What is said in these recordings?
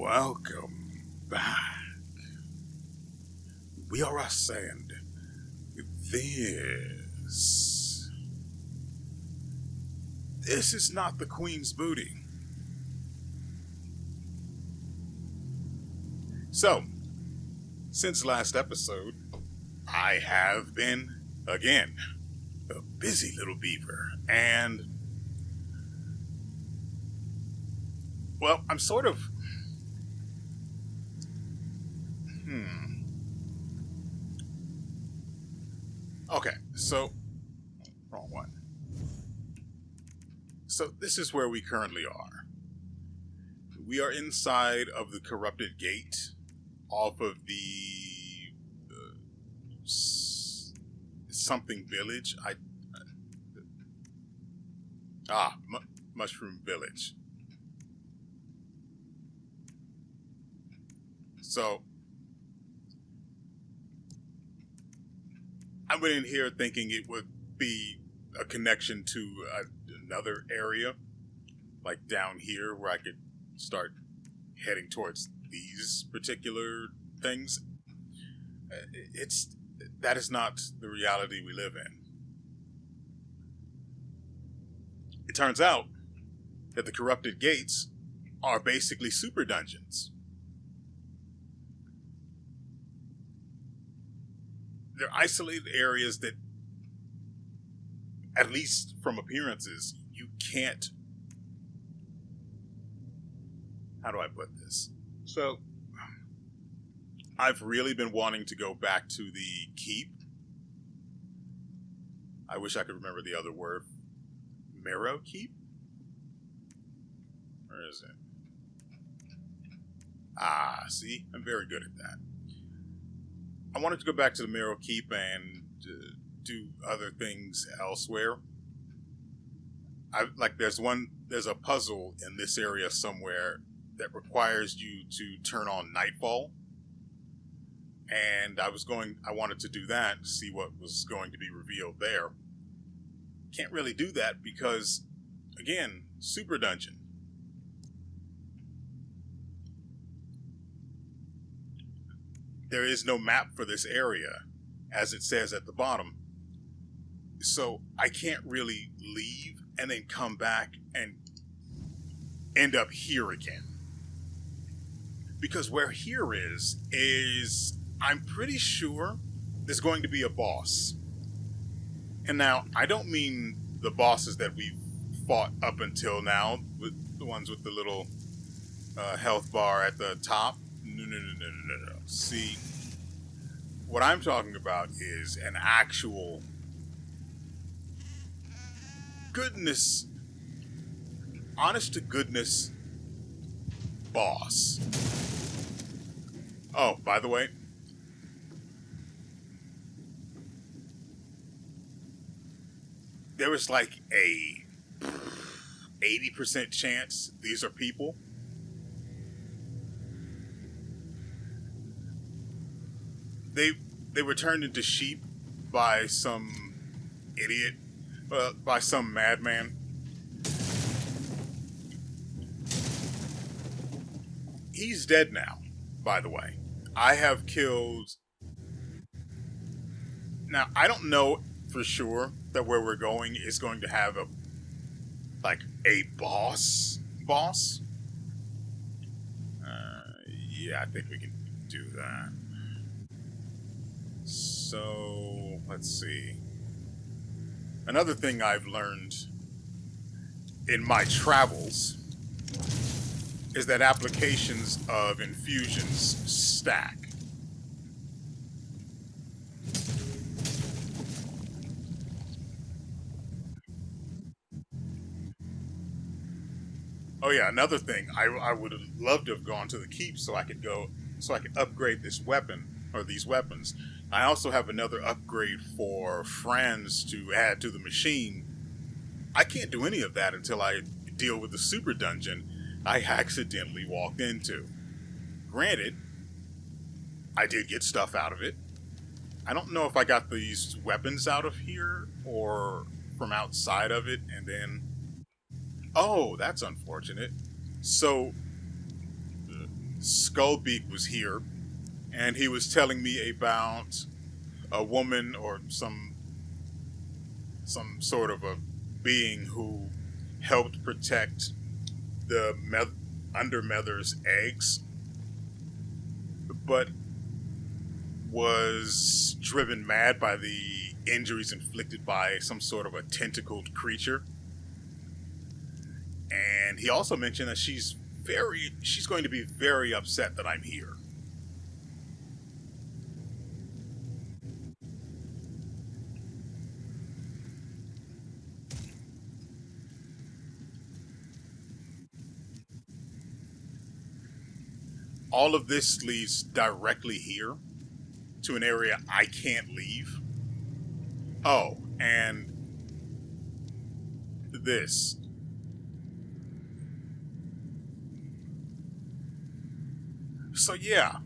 Welcome back. WeArEuS and this. This is not the Queen's booty. So, since last episode, I have been, again, a busy little beaver, and, well, I'm sort of, okay, so, wrong one. So, this is where we currently are. We are inside of the corrupted gate off of the something village. Mushroom Village. So I went in here thinking it would be a connection to another area, like down here where I could start heading towards these particular things. That is not the reality we live in. It turns out that the corrupted gates are basically super dungeons. They're isolated areas that, at least from appearances, you can't... How do I put this? So, I've really been wanting to go back to the keep. I wish I could remember the other word. Marrow Keep? Where is it? See? I'm very good at that. I wanted to go back to the Marrow Keep and do other things elsewhere. There's a puzzle in this area somewhere that requires you to turn on Nightfall. And I wanted to do that, see what was going to be revealed there. Can't really do that because, again, super dungeon. There is no map for this area, as it says at the bottom. So I can't really leave and then come back and end up here again. Because where here is I'm pretty sure there's going to be a boss. And now, I don't mean the bosses that we've fought up until now, with the ones with the little health bar at the top. No. See, what I'm talking about is an actual honest to goodness boss. Oh, by the way, there was like a 80% chance these are people. They were turned into sheep by some idiot, by some madman. He's dead now, by the way. I have killed... Now, I don't know for sure that where we're going is going to have a boss. Yeah, I think we can do that. So, let's see. Another thing I've learned in my travels is that applications of infusions stack. Oh yeah, another thing. I would have loved to have gone to the keep so I could upgrade this weapon or these weapons. I also have another upgrade for friends to add to the machine. I can't do any of that until I deal with the super dungeon I accidentally walked into. Granted, I did get stuff out of it. I don't know if I got these weapons out of here or from outside of it and then... Oh, that's unfortunate. So, Skullbeak was here, and he was telling me about a woman or some sort of a being who helped protect the Undermether's eggs, but was driven mad by the injuries inflicted by some sort of a tentacled creature. And he also mentioned that she's going to be very upset that I'm here. All of this leads directly here to an area I can't leave. Oh, and this. So yeah,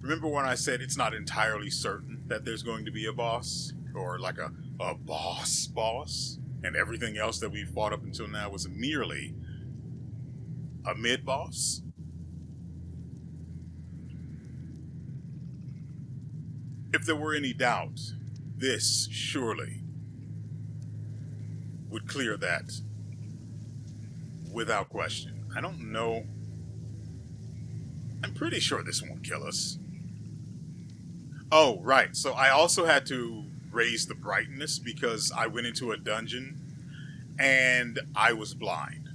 remember when I said it's not entirely certain that there's going to be a boss? Or like a boss? And everything else that we've fought up until now was merely a mid-boss? If there were any doubt, this surely would clear that without question. I don't know. I'm pretty sure this won't kill us. Oh, right. So I also had to raise the brightness because I went into a dungeon and I was blind.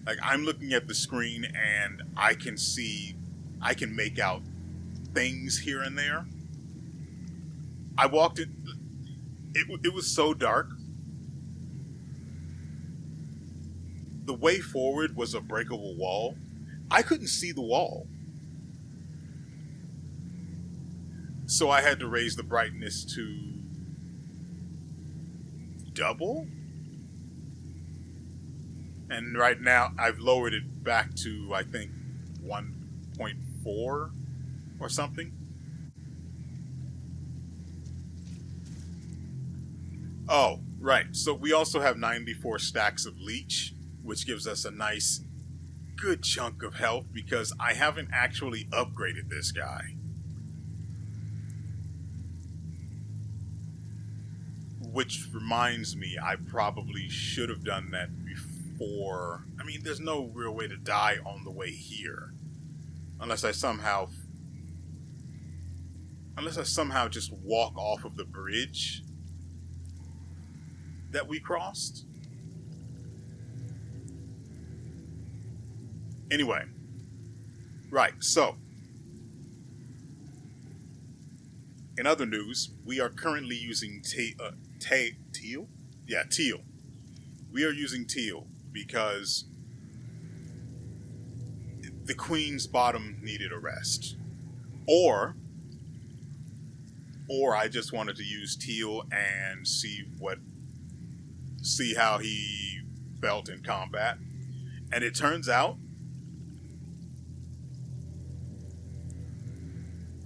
Like, I'm looking at the screen and I can make out things here and there. I walked in, it was so dark. The way forward was a breakable wall. I couldn't see the wall. So I had to raise the brightness to double. And right now I've lowered it back to, I think, 1.4 or something. Oh, right. So we also have 94 stacks of leech, which gives us a nice, good chunk of health because I haven't actually upgraded this guy. Which reminds me, I probably should have done that before. I mean, there's no real way to die on the way here. Unless I somehow just walk off of the bridge that we crossed. Anyway, right, so in other news, we are currently using teal? Yeah, teal. We are using teal because the Queen's bottom needed a rest. Or I just wanted to use teal and see how he felt in combat. And it turns out,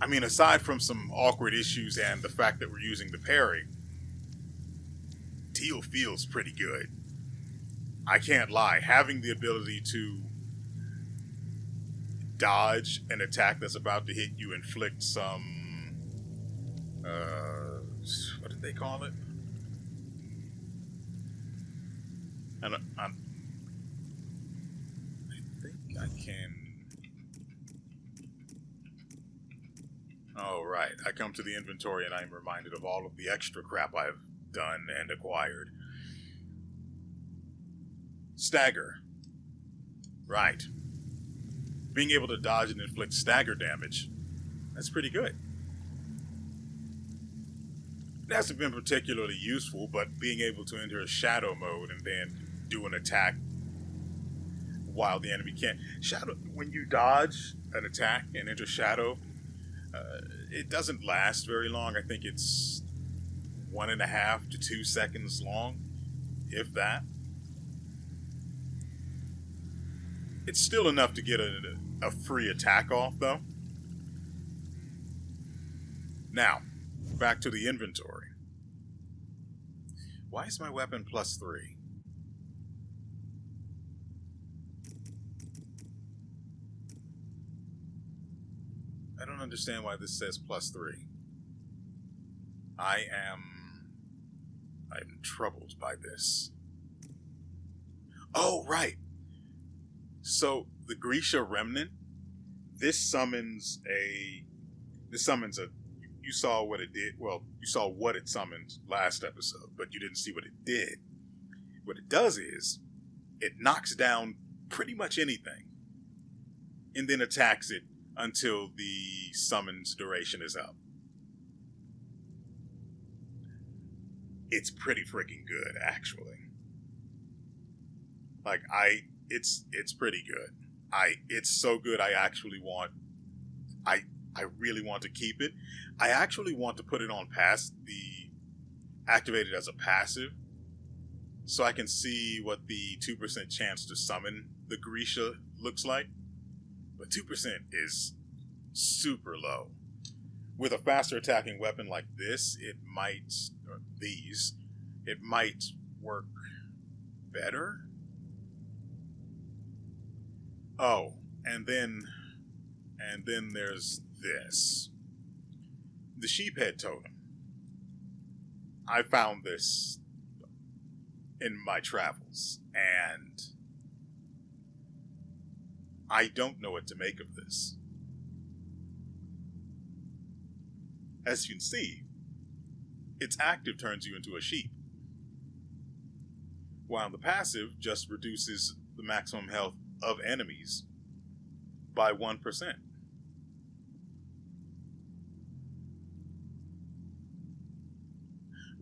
I mean, aside from some awkward issues and the fact that we're using the parry, teal feels pretty good. I can't lie. Having the ability to dodge an attack that's about to hit you, inflict some what did they call it? And I think I can. Oh, right. I come to the inventory and I'm reminded of all of the extra crap I've done and acquired. Stagger. Right. Being able to dodge and inflict stagger damage. That's pretty good. It hasn't been particularly useful, but being able to enter a shadow mode and then do an attack while the enemy can't. Shadow, when you dodge an attack and enter shadow, it doesn't last very long. I think it's 1.5 to 2 seconds long, if that. It's still enough to get a free attack off, though. Now, back to the inventory. Why is my weapon +3? I don't understand why this says +3. I'm troubled by this. Oh, right. So the Grisha Remnant, this summons a you saw what it did. Well, you saw what it summoned last episode, but you didn't see what it did. What it does is it knocks down pretty much anything and then attacks it until the summon's duration is up. It's pretty freaking good, actually. Like, it's pretty good. It's so good. I really want to keep it. I actually want to put it on activate it as a passive, so I can see what the 2% chance to summon the Grisha looks like. But 2% is super low. With a faster attacking weapon like this, it might work better. Oh, and then there's this. The sheephead totem. I found this in my travels, and I don't know what to make of this. As you can see, its active turns you into a sheep, while the passive just reduces the maximum health of enemies by 1%.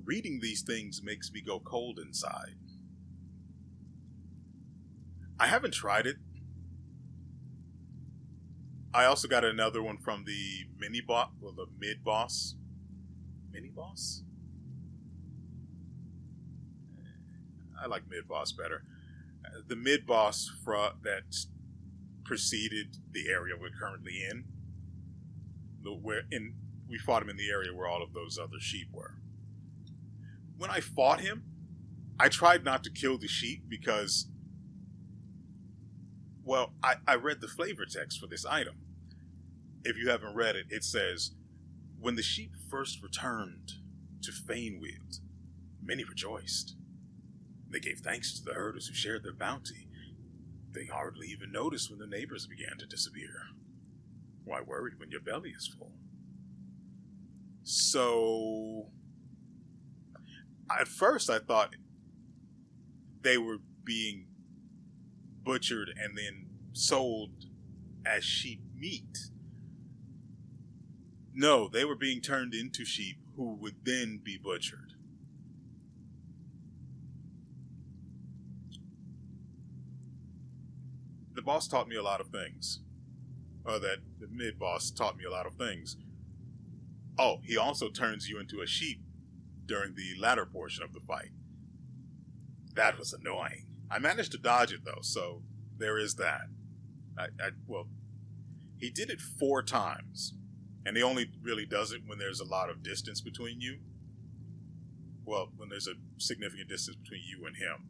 Reading these things makes me go cold inside. I haven't tried it. I also got another one from the the mid-boss. Mini-boss? I like mid-boss better. The mid-boss that preceded the area we're currently in. We fought him in the area where all of those other sheep were. When I fought him, I tried not to kill the sheep because, well, I read the flavor text for this item. If you haven't read it, it says, when the sheep first returned to Faneweald, many rejoiced. They gave thanks to the herders who shared their bounty. They hardly even noticed when the neighbors began to disappear. Why worry when your belly is full? So, at first I thought they were being butchered and then sold as sheep meat. No, they were being turned into sheep who would then be butchered. The boss taught me a lot of things. The mid-boss taught me a lot of things. Oh, he also turns you into a sheep during the latter portion of the fight. That was annoying. I managed to dodge it though, so there is that. Well, he did it 4 times, and he only really does it when there's a lot of distance between you. Well, when there's a significant distance between you and him.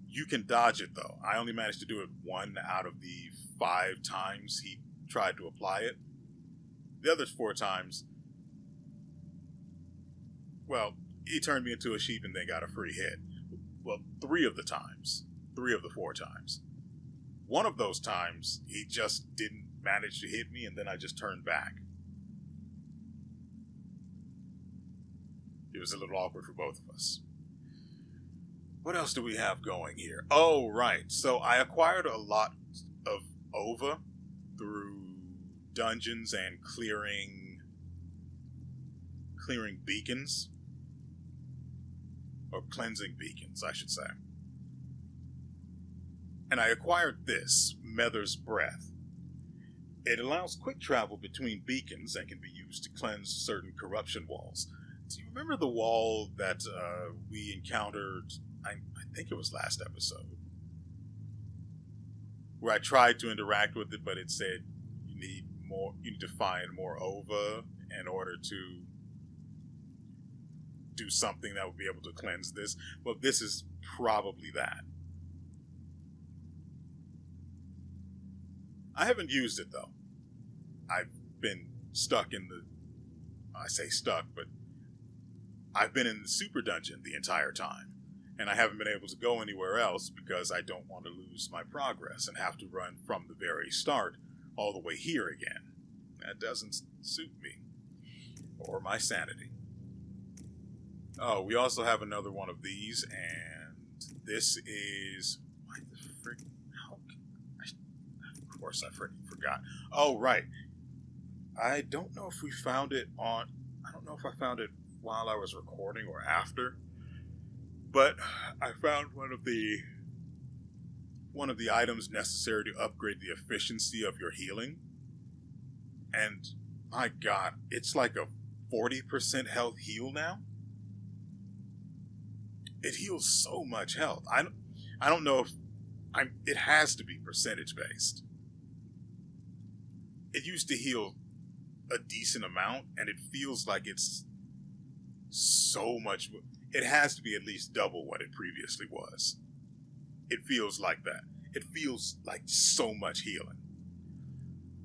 You can dodge it though. I only managed to do it 1 out of the 5 times he tried to apply it. The other 4 times, well, he turned me into a sheep and then got a free hit. Well, 3 of the times. 3 of the 4 times. One of those times, he just didn't manage to hit me, and then I just turned back. It was a little awkward for both of us. What else do we have going here? Oh, right. So I acquired a lot of OVA through dungeons and clearing beacons. Or cleansing beacons, I should say. And I acquired this, Mether's Breath. It allows quick travel between beacons and can be used to cleanse certain corruption walls. Do you remember the wall that we encountered, I think it was last episode, where I tried to interact with it, but it said you need to find more OVA in order to do something that would be able to cleanse this? Well, this is probably that. I haven't used it though. I've been stuck in the, I say stuck, but I've been in the super dungeon the entire time. And I haven't been able to go anywhere else because I don't want to lose my progress and have to run from the very start all the way here again. That doesn't suit me. Or my sanity. Oh, we also have another one of these, and this is... Why the frick? Of course I freaking forgot. Oh, right. I don't know if we found it on... I don't know if I found it while I was recording or after, but I found one of the items necessary to upgrade the efficiency of your healing. And my god, it's like a 40% health heal now. It heals so much health. I don't know if it has to be percentage based. It used to heal a decent amount, and it feels like it's so much. It has to be at least double what it previously was. It feels like that. It feels like so much healing.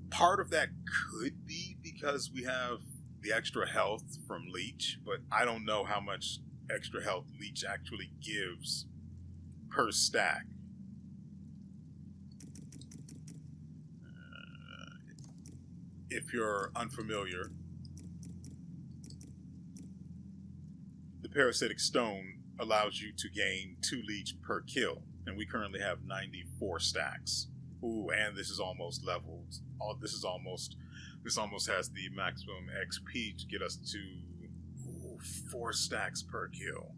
Part of that could be because we have the extra health from Leech, but I don't know how much extra health Leech actually gives per stack. If you're unfamiliar, the Parasitic Stone allows you to gain 2 Leech per kill, and we currently have 94 stacks. Ooh, and this is almost leveled. This almost has the maximum XP to get us to 4 stacks per kill.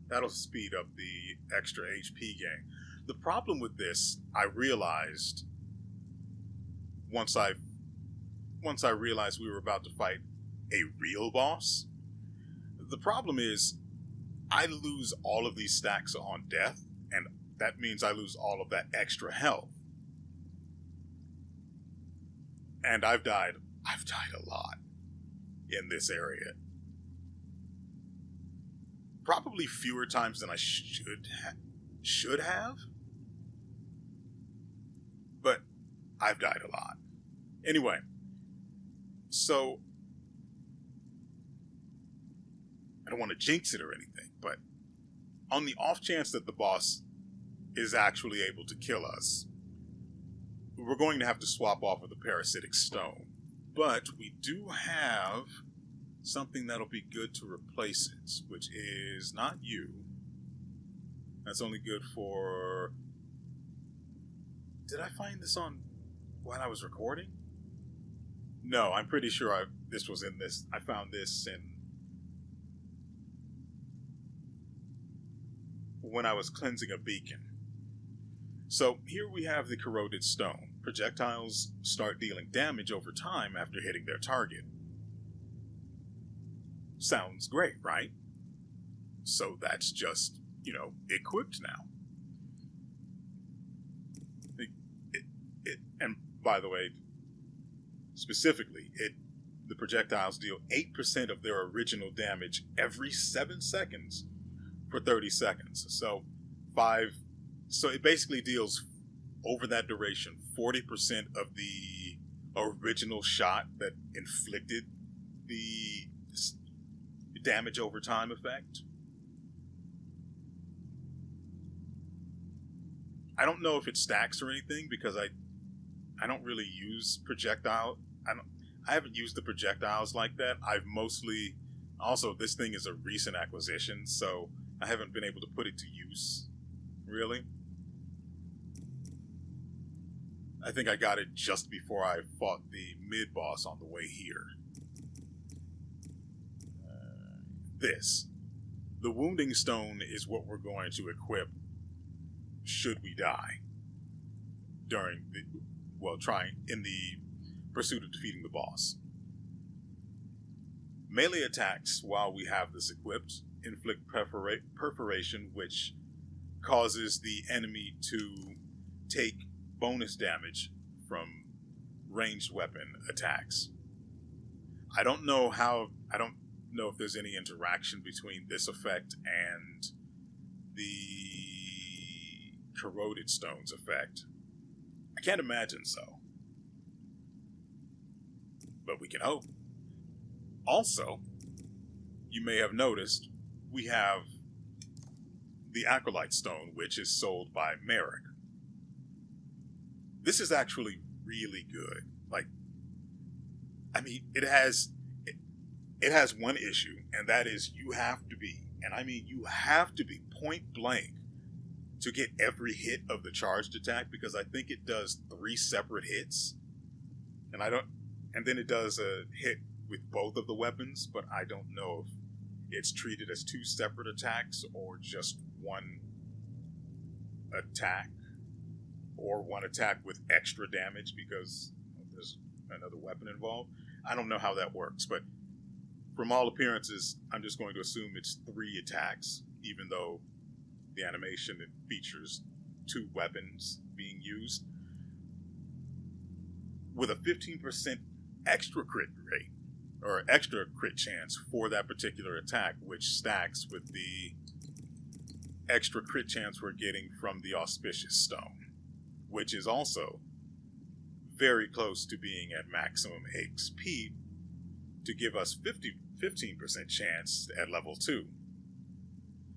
That'll speed up the extra HP gain. The problem with this, I realized once I realized we were about to fight a real boss. The problem is, I lose all of these stacks on death, and that means I lose all of that extra health. And I've died a lot in this area. Probably fewer times than I should have. But I've died a lot. Anyway, so I don't want to jinx it or anything, but on the off chance that the boss is actually able to kill us, we're going to have to swap off with the Parasitic Stone. But we do have something that'll be good to replace it, which is not you. That's only good for... Did I find this on while I was recording? No, I'm pretty sure this was in this. I found this in when I was cleansing a beacon. So here we have the Corroded Stone. Projectiles start dealing damage over time after hitting their target. Sounds great, right? So that's just, equipped now. And by the way, specifically, the projectiles deal 8% of their original damage every 7 seconds for 30 seconds. So it basically deals over that duration 40% of the original shot that inflicted the damage over time effect. I don't know if it stacks or anything because I don't really use projectile. I haven't used the projectiles like that. I've mostly... Also, this thing is a recent acquisition, so I haven't been able to put it to use, really. I think I got it just before I fought the mid-boss on the way here. The Wounding Stone is what we're going to equip should we die during in the pursuit of defeating the boss. Melee attacks, while we have this equipped, inflict perforation, which causes the enemy to take bonus damage from ranged weapon attacks. I don't know if there's any interaction between this effect and the Corroded Stone's effect. I can't imagine so. but we can hope. Also, you may have noticed we have the Acolyte Stone, which is sold by Merrick. This is actually really good. Like, I mean, it has one issue, and that is you have to be, and I mean you have to be point blank to get every hit of the charged attack, because I think it does 3 separate hits, and and then it does a hit with both of the weapons, but I don't know if it's treated as 2 separate attacks or just one attack, or one attack with extra damage because there's another weapon involved. I don't know how that works, but from all appearances, I'm just going to assume it's 3 attacks, even though the animation, it features 2 weapons being used, with a 15% extra crit rate, or extra crit chance for that particular attack, which stacks with the extra crit chance we're getting from the Auspicious Stone, which is also very close to being at maximum XP to give us 15% chance at level 2.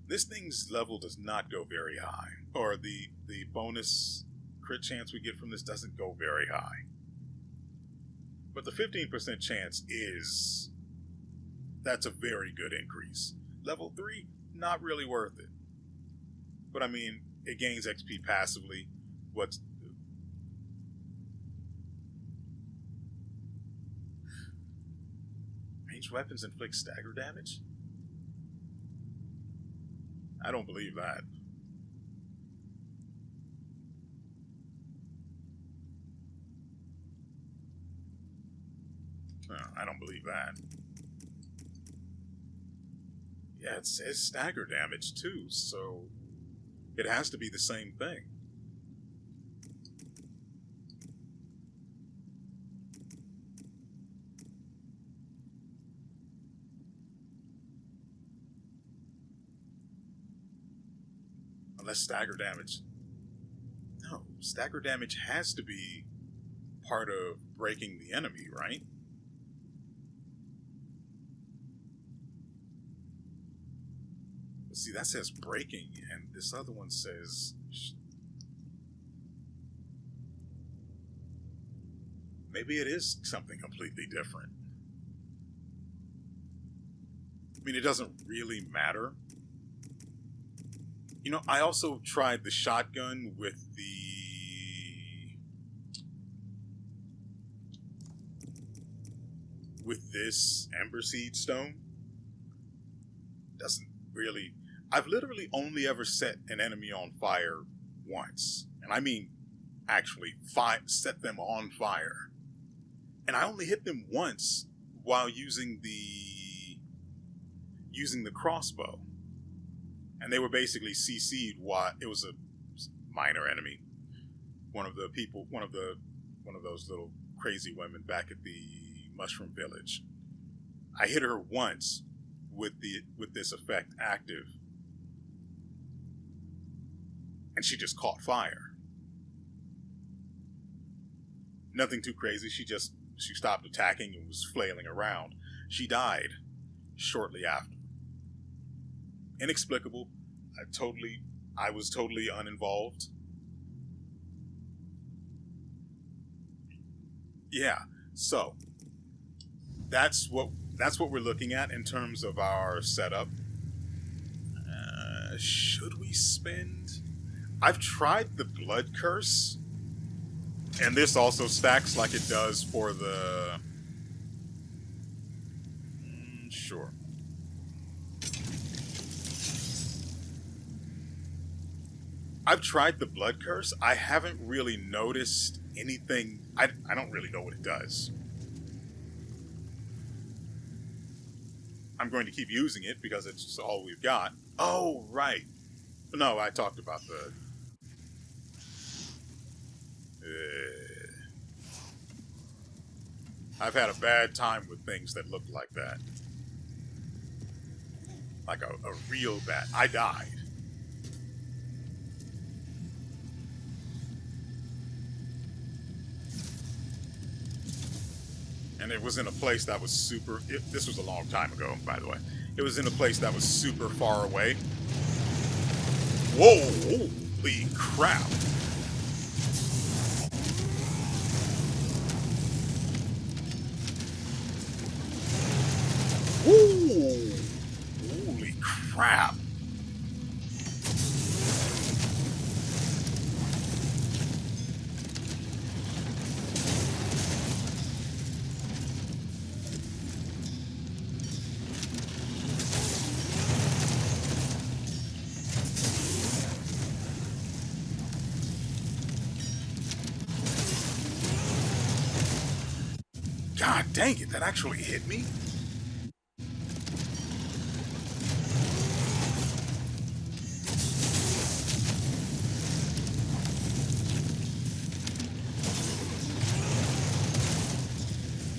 This thing's level does not go very high, or the bonus crit chance we get from this doesn't go very high. But the 15% chance that's a very good increase. Level 3, not really worth it. But I mean, it gains XP passively. Ranged weapons inflict stagger damage? I don't believe that. No, I don't believe that. Yeah, it says stagger damage too, so it has to be the same thing. Unless stagger damage. No, stagger damage has to be part of breaking the enemy, right? But see, that says breaking, and this other one says... Maybe it is something completely different. I mean, it doesn't really matter. You know, I also tried the shotgun with this Ember Seed Stone. Doesn't really... I've literally only ever set an enemy on fire once. And I mean, actually, set them on fire. And I only hit them once while using the crossbow. And they were basically CC'd while it was a minor enemy. One of those little crazy women back at the Mushroom Village. I hit her once with this effect active, and she just caught fire. Nothing too crazy. She stopped attacking and was flailing around. She died shortly after. Inexplicable. I was totally uninvolved. Yeah, so that's what we're looking at in terms of our setup. Should we spend? I've tried the Blood Curse, and this also stacks like it does for the... Sure. I've tried the Blood Curse. I haven't really noticed anything. I don't really know what it does. I'm going to keep using it because it's all we've got. Oh, right. No, I talked about the... I've had a bad time with things that look like that. Like a real bad... I died. And it was in a place that was super... this was a long time ago, by the way. It was in a place that was super far away. Whoa! Holy crap! Woo! Holy crap! God dang it, that actually hit me?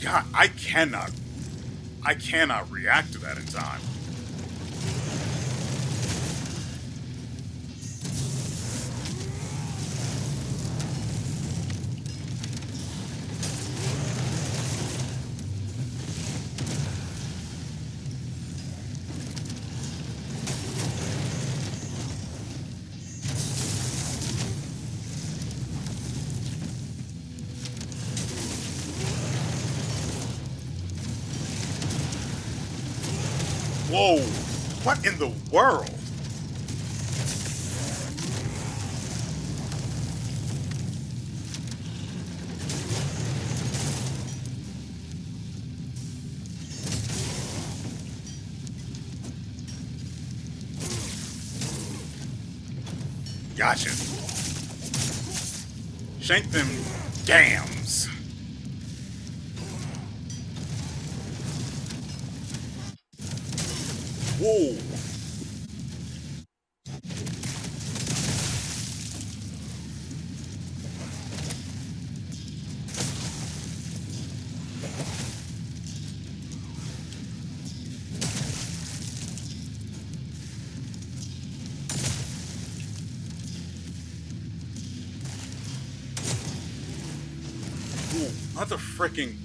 God, I cannot react to that in time. Whoa! What in the world? Gotcha. Shank them dams. Whoa. Ooh, mother freaking...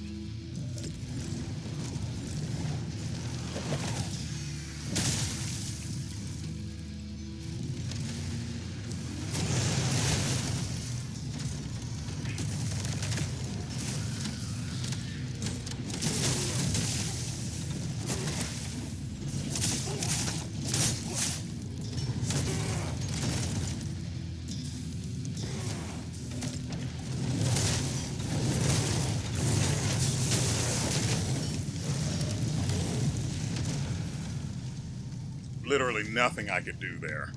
Literally nothing I could do there.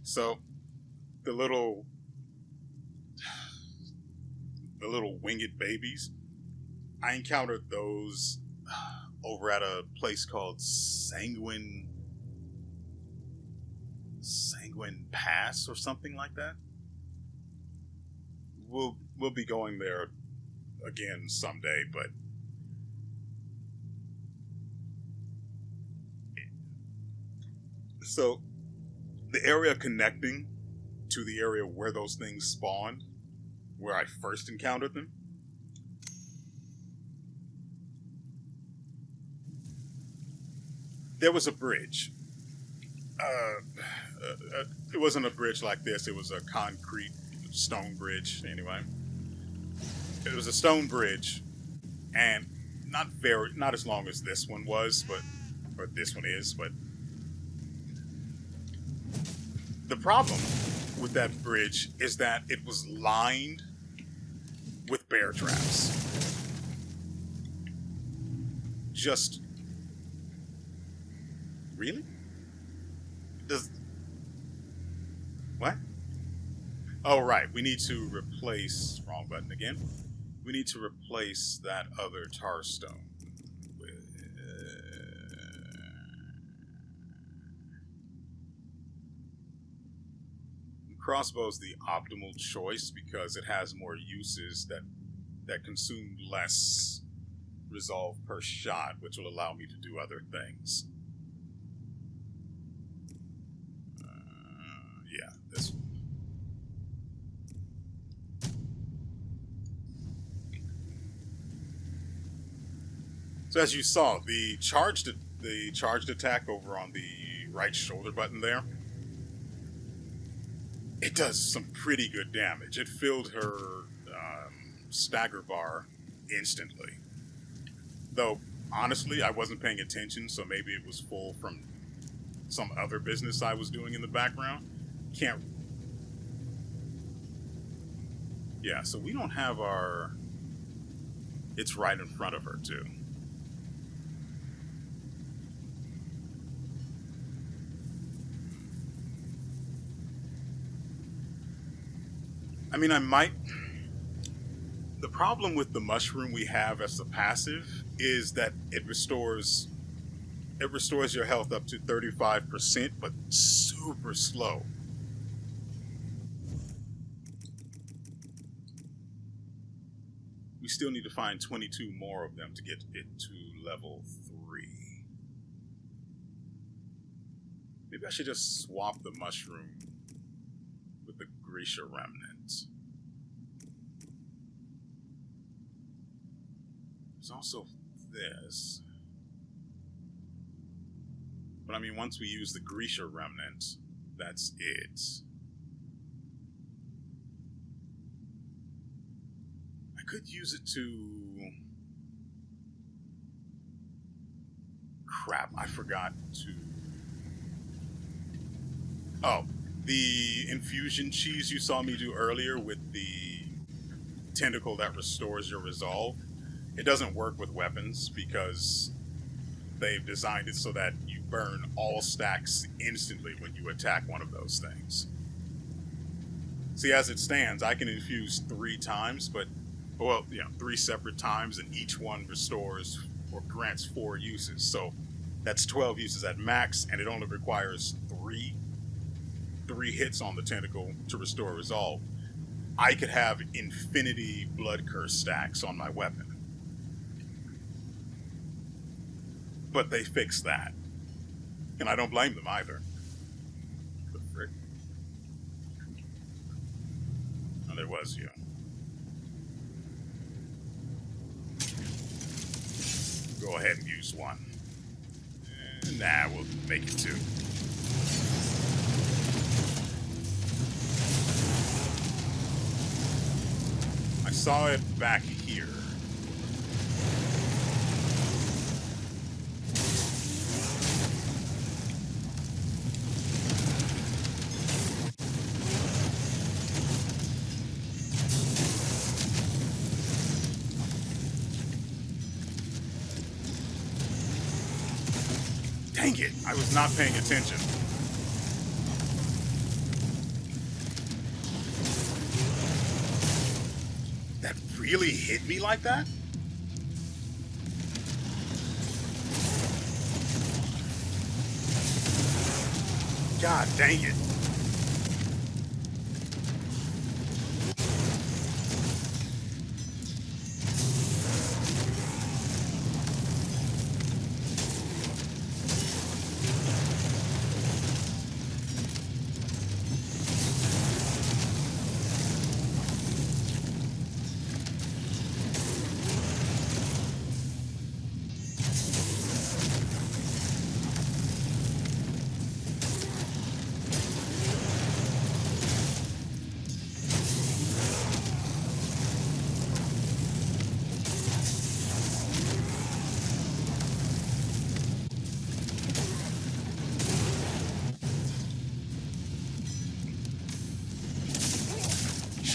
So, the little winged babies, I encountered those over at a place called Sanguine Pass or something like that. We'll be going there again someday, but so the area connecting to the area where those things spawned, where I first encountered them, there was a bridge. It wasn't a bridge like this. It was a concrete stone bridge. Anyway, it was a stone bridge, and not as long as this one was, or this one is. But the problem with that bridge is that it was lined with bear traps. Just really? Does what? Oh, right. We need to replace... Wrong button again. We need to replace that other tar stone with... Crossbow's the optimal choice because it has more uses that consume less resolve per shot, which will allow me to do other things. Yeah, this one. So as you saw, the charged attack over on the right shoulder button there, it does some pretty good damage. It filled her stagger bar instantly. Though honestly, I wasn't paying attention, so maybe it was full from some other business I was doing in the background. Can't. Yeah, so we don't have our. It's right in front of her too. I mean, I might. The problem with the mushroom we have as the passive is that it restores your health up to 35%, but super slow. We still need to find 22 more of them to get it to level 3. Maybe I should just swap the mushroom with the Grisha remnant. There's also this. But I mean, once we use the Grisha remnant, that's it. I could use it to... Crap, I forgot to... Oh, the infusion cheese you saw me do earlier with the tentacle that restores your resolve, it doesn't work with weapons because they've designed it so that you burn all stacks instantly when you attack one of those things. See, as it stands, I can infuse 3 times, but, well, 3 separate times, and each one restores or grants 4 uses. So that's 12 uses at max, and it only requires 3 hits on the tentacle to restore resolve. I could have infinity blood curse stacks on my weapon. But they fixed that. And I don't blame them either. The frick? Oh, there was you. Go ahead and use 1. Nah, we'll make it 2. I saw it back here. Dang it, I was not paying attention. That really hit me like that? God dang it.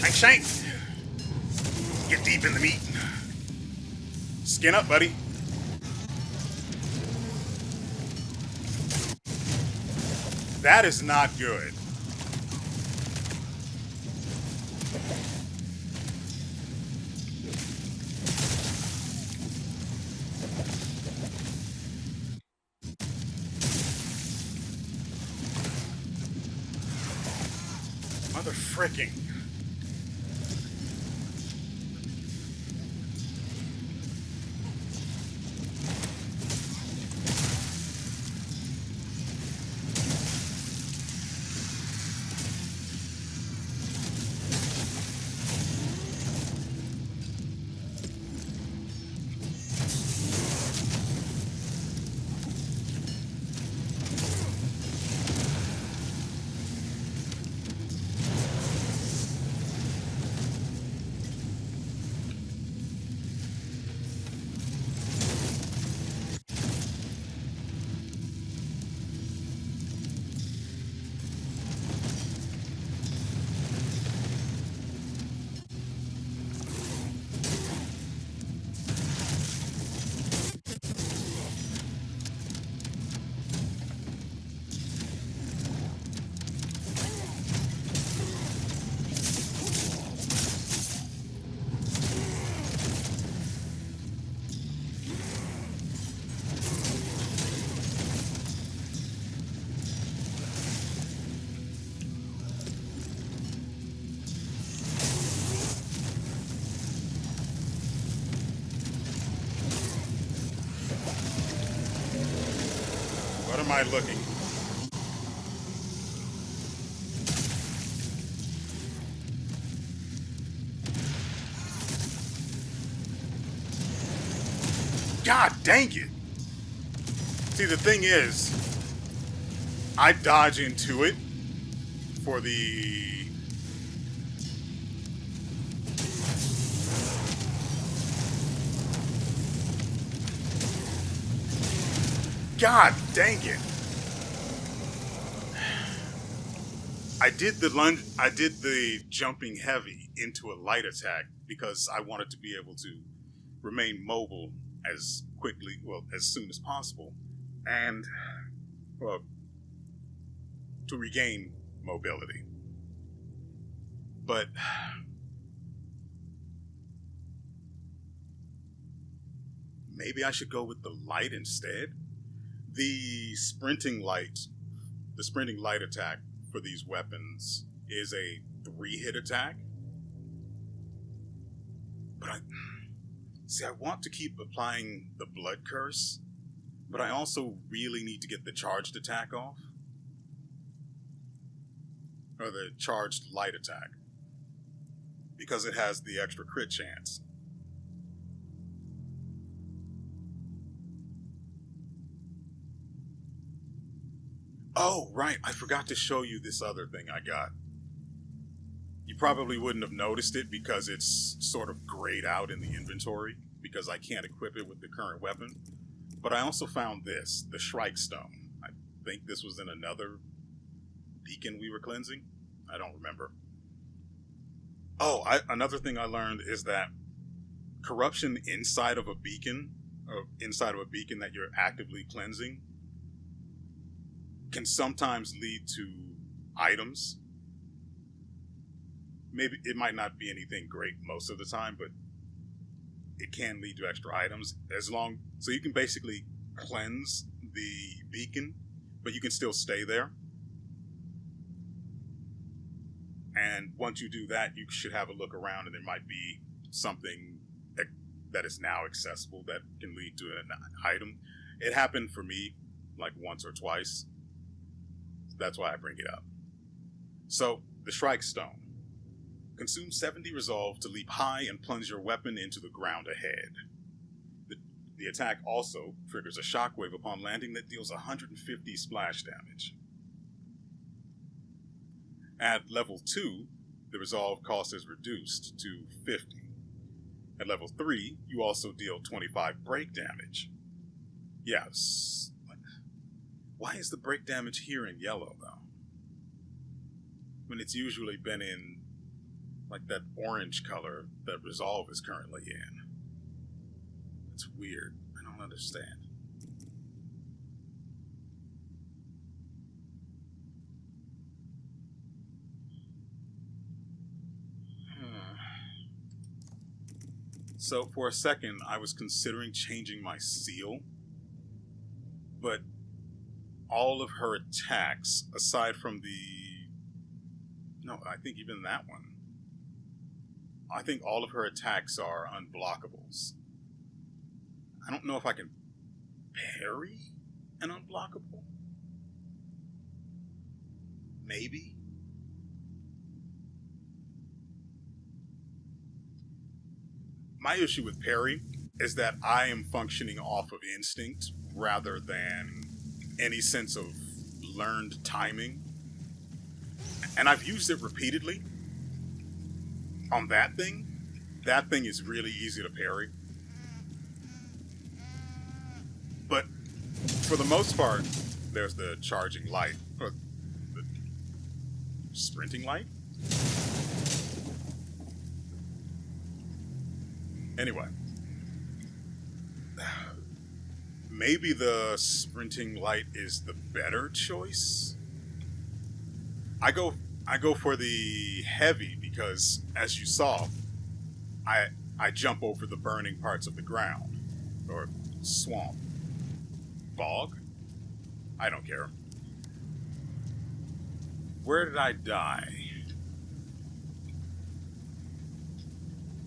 Shank, shank! Get deep in the meat. Skin up, buddy. That is not good. Mother fricking. am I looking? God dang it! See, the thing is, I dodge into it for the... God dang it! I did the jumping heavy into a light attack because I wanted to be able to remain mobile as as soon as possible, and well, to regain mobility. But maybe I should go with the light instead. The sprinting light attack for these weapons is a 3-hit attack. But I want to keep applying the blood curse, but I also really need to get the charged attack off. Or the charged light attack. Because it has the extra crit chance. Oh, right, I forgot to show you this other thing I got. You probably wouldn't have noticed it because it's sort of grayed out in the inventory, because I can't equip it with the current weapon. But I also found this, the Shrike Stone. I think this was in another beacon we were cleansing. I don't remember. Oh, another thing I learned is that corruption inside of a beacon that you're actively cleansing, can sometimes lead to items. Maybe it might not be anything great most of the time, but it can lead to extra items so you can basically cleanse the beacon, but you can still stay there. And once you do that, you should have a look around, and there might be something that is now accessible that can lead to an item. It happened for me like once or twice. That's why I bring it up. So, the Shrike Stone. Consume 70 resolve to leap high and plunge your weapon into the ground ahead. The attack also triggers a shockwave upon landing that deals 150 splash damage. At level 2, the resolve cost is reduced to 50. At level 3, you also deal 25 break damage. Yes. Why is the break damage here in yellow, though? When it's usually been in, like, that orange color that resolve is currently in. It's weird. I don't understand. So for a second, I was considering changing my seal, but all of her attacks, aside from I think even that one, I think all of her attacks are unblockables. I don't know if I can parry an unblockable. Maybe. My issue with parry is that I am functioning off of instinct rather than any sense of learned timing. And I've used it repeatedly on that thing. That thing is really easy to parry. But for the most part, there's the charging light, or the sprinting light. Anyway, maybe the sprinting light is the better choice. I go for the heavy because, as you saw, I jump over the burning parts of the ground, or swamp, bog. I don't care. Where did I die?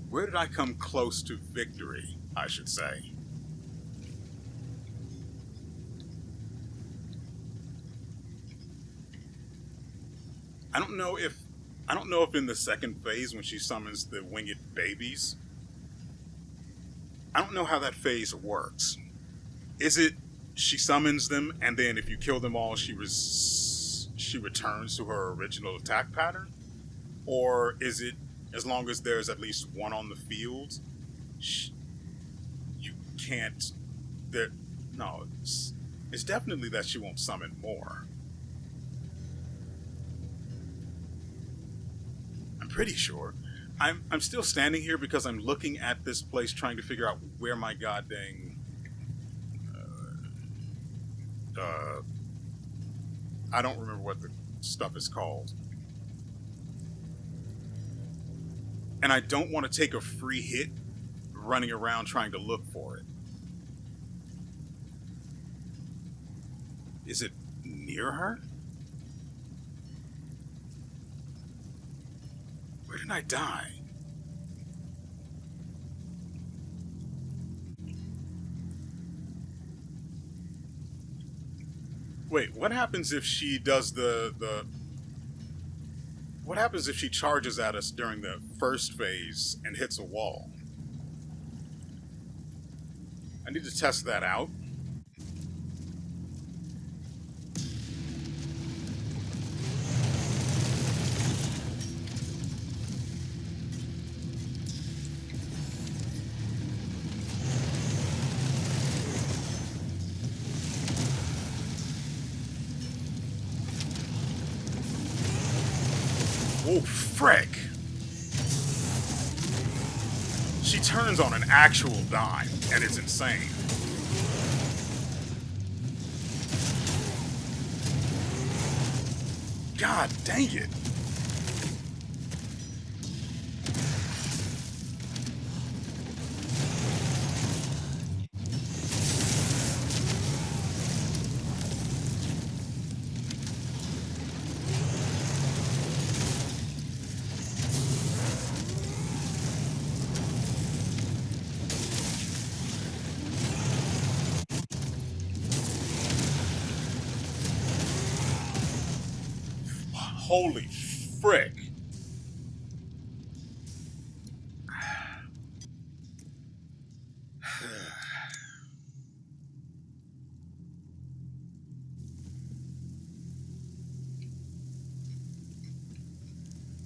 Where did I come close to victory, I should say? I don't know if I don't know if in the second phase when she summons the winged babies, I don't know how that phase works. Is it she summons them and then if you kill them all, she returns to her original attack pattern, or is it as long as there's at least one on the field, sh- you can't? There, no, it's definitely that she won't summon more. I'm pretty sure. I'm still standing here because I'm looking at this place trying to figure out where my goddamn uh, I don't remember what the stuff is called. And I don't want to take a free hit running around trying to look for it. Is it near her? Where did I die? Wait, what happens if she does the what happens if she charges at us during the first phase and hits a wall? I need to test that out. Oh, frick! She turns on an actual dime, and it's insane. God dang it! Holy frick!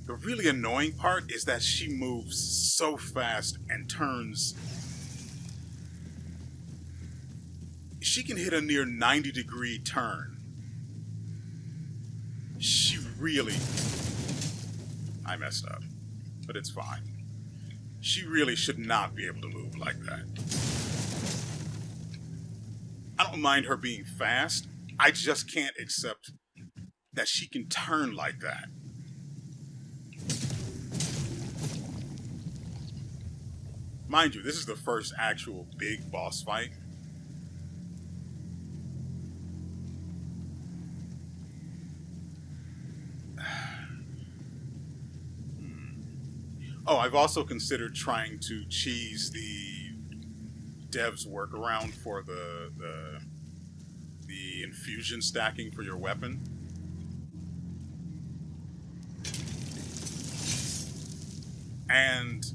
The really annoying part is that she moves so fast and turns. She can hit a near 90-degree turn. She really. I messed up, but it's fine. She really should not be able to move like that. I don't mind her being fast. I just can't accept that she can turn like that. Mind you, this is the first actual big boss fight. Oh, I've also considered trying to cheese the dev's workaround for the infusion stacking for your weapon. And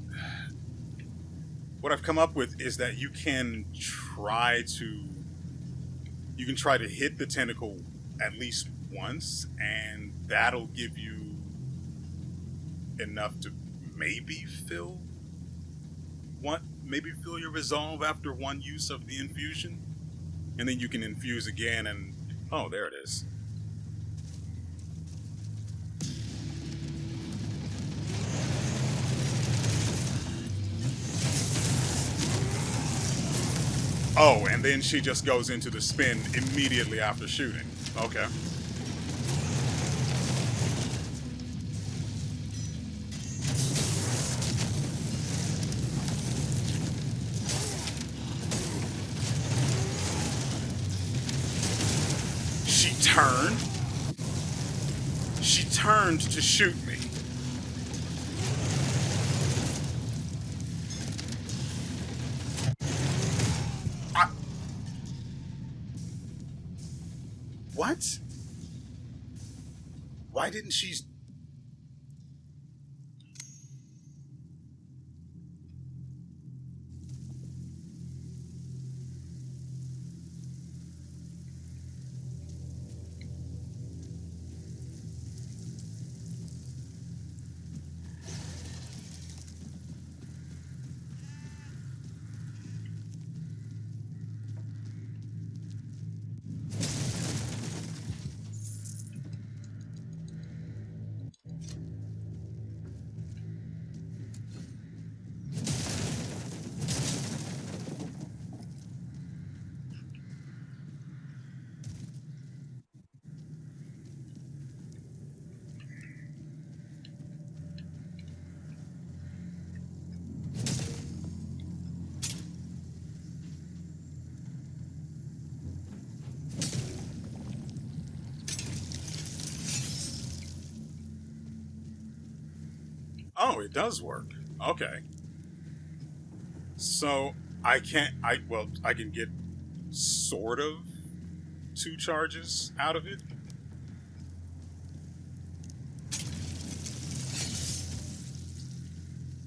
what I've come up with is that you can try to hit the tentacle at least once, and that'll give you enough to maybe fill your resolve after one use of the infusion, and then you can infuse again. And oh, there it is. Oh, and then she just goes into the spin immediately after shooting. Okay. She turned. She turned to shoot me. What? Why didn't she Oh, it does work. Okay. So I can't. Well, I can get sort of two charges out of it.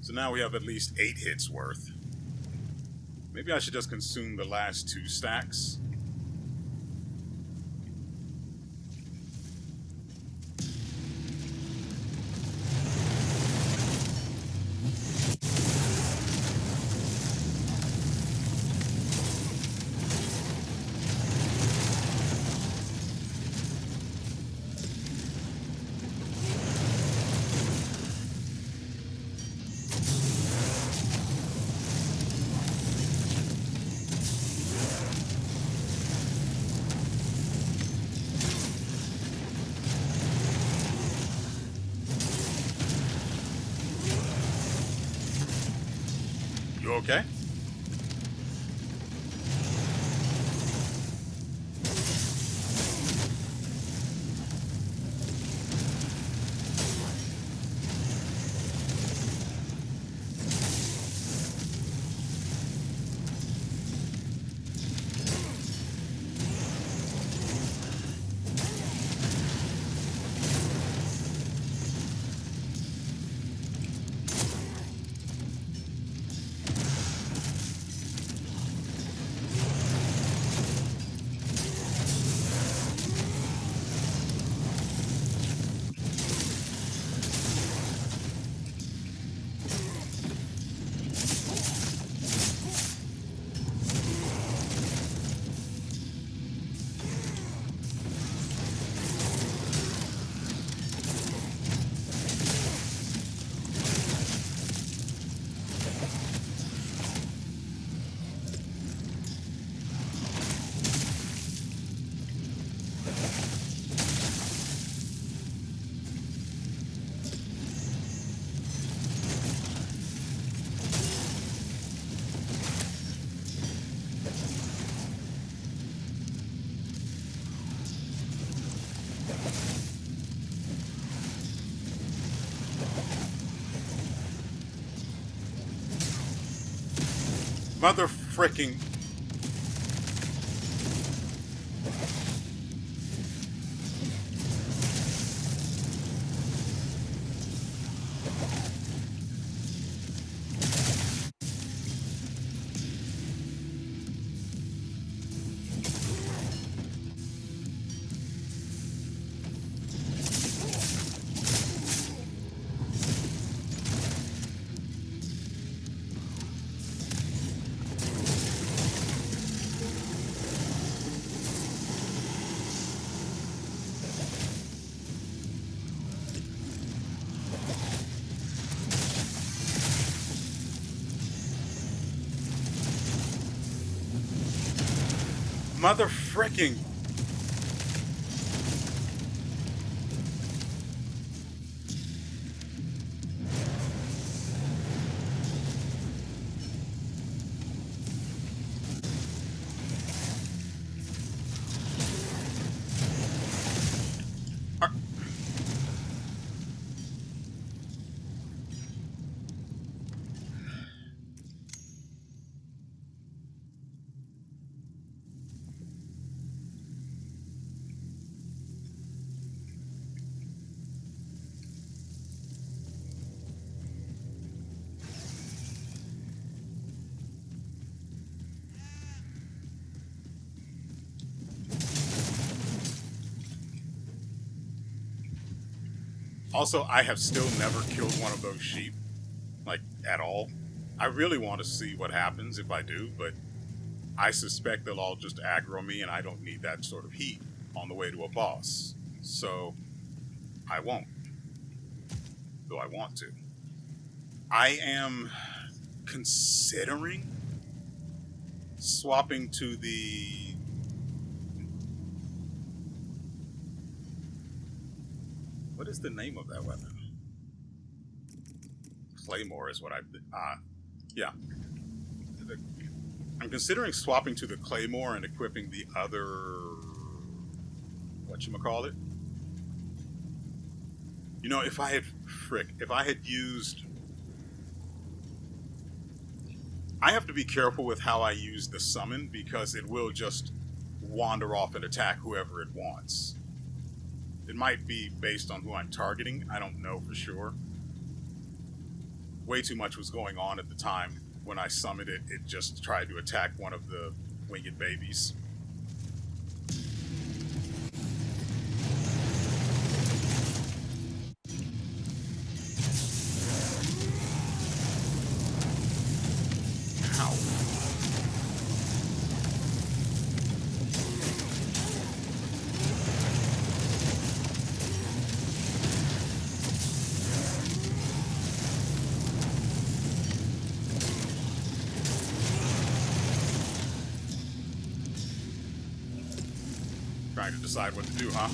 So now we have at least 8 hits worth. Maybe I should just consume the last 2 stacks. You okay? Mother fricking. Mother fricking. Are- Also, I have still never killed one of those sheep, like, at all. I really want to see what happens if I do, but I suspect they'll all just aggro me, and I don't need that sort of heat on the way to a boss. So, I won't, though I want to. I am considering swapping to the... What is the name of that weapon? Claymore is what I... yeah. I'm considering swapping to the Claymore and equipping the other... whatchamacallit? You know, if I had frick, if I had used... I have to be careful with how I use the summon because it will just wander off and attack whoever it wants. It might be based on who I'm targeting. I don't know for sure. Way too much was going on at the time when I summoned it. It just tried to attack one of the winged babies. Ow. Trying to decide what to do, huh?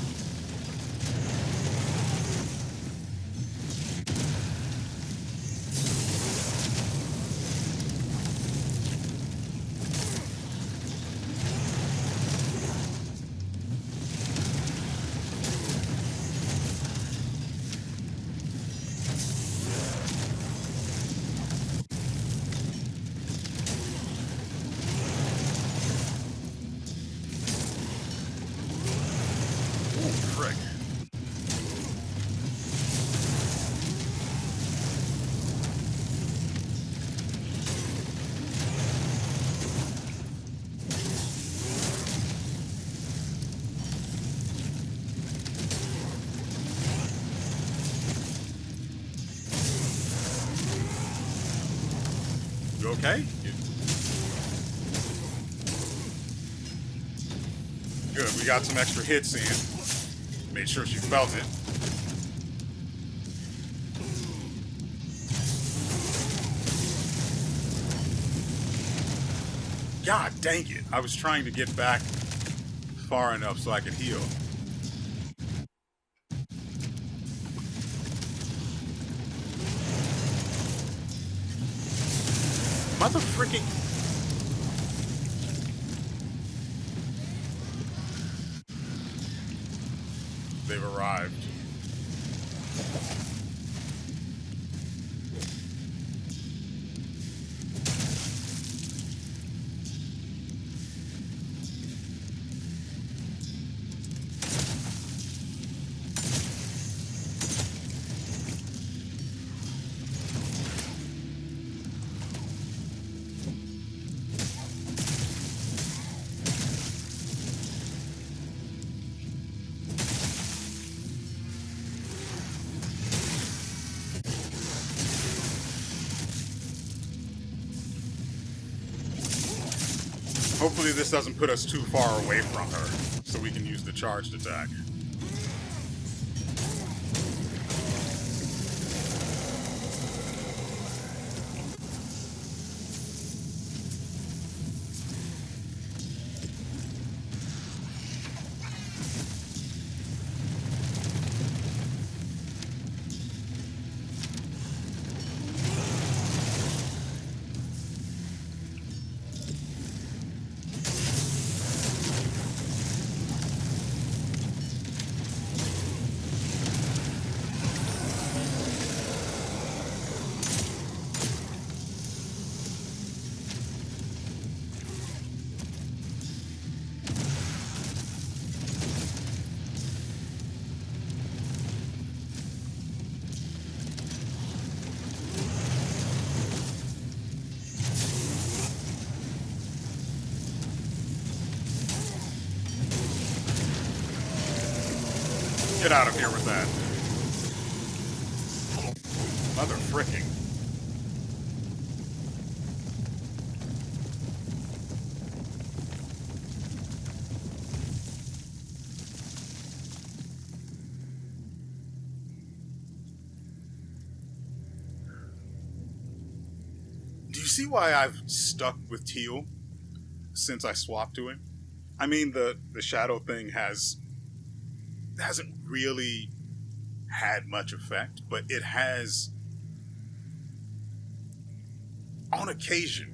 Frick. You okay? Good, we got some extra hits in. Made sure she felt it. God dang it. I was trying to get back far enough so I could heal. Mother freaking... They've arrived. Hopefully this doesn't put us too far away from her, so we can use the charged attack. Get out of here with that. Mother fricking. Do you see why I've stuck with Teal since I swapped to him? I mean, the shadow thing hasn't really had much effect, but it has, on occasion,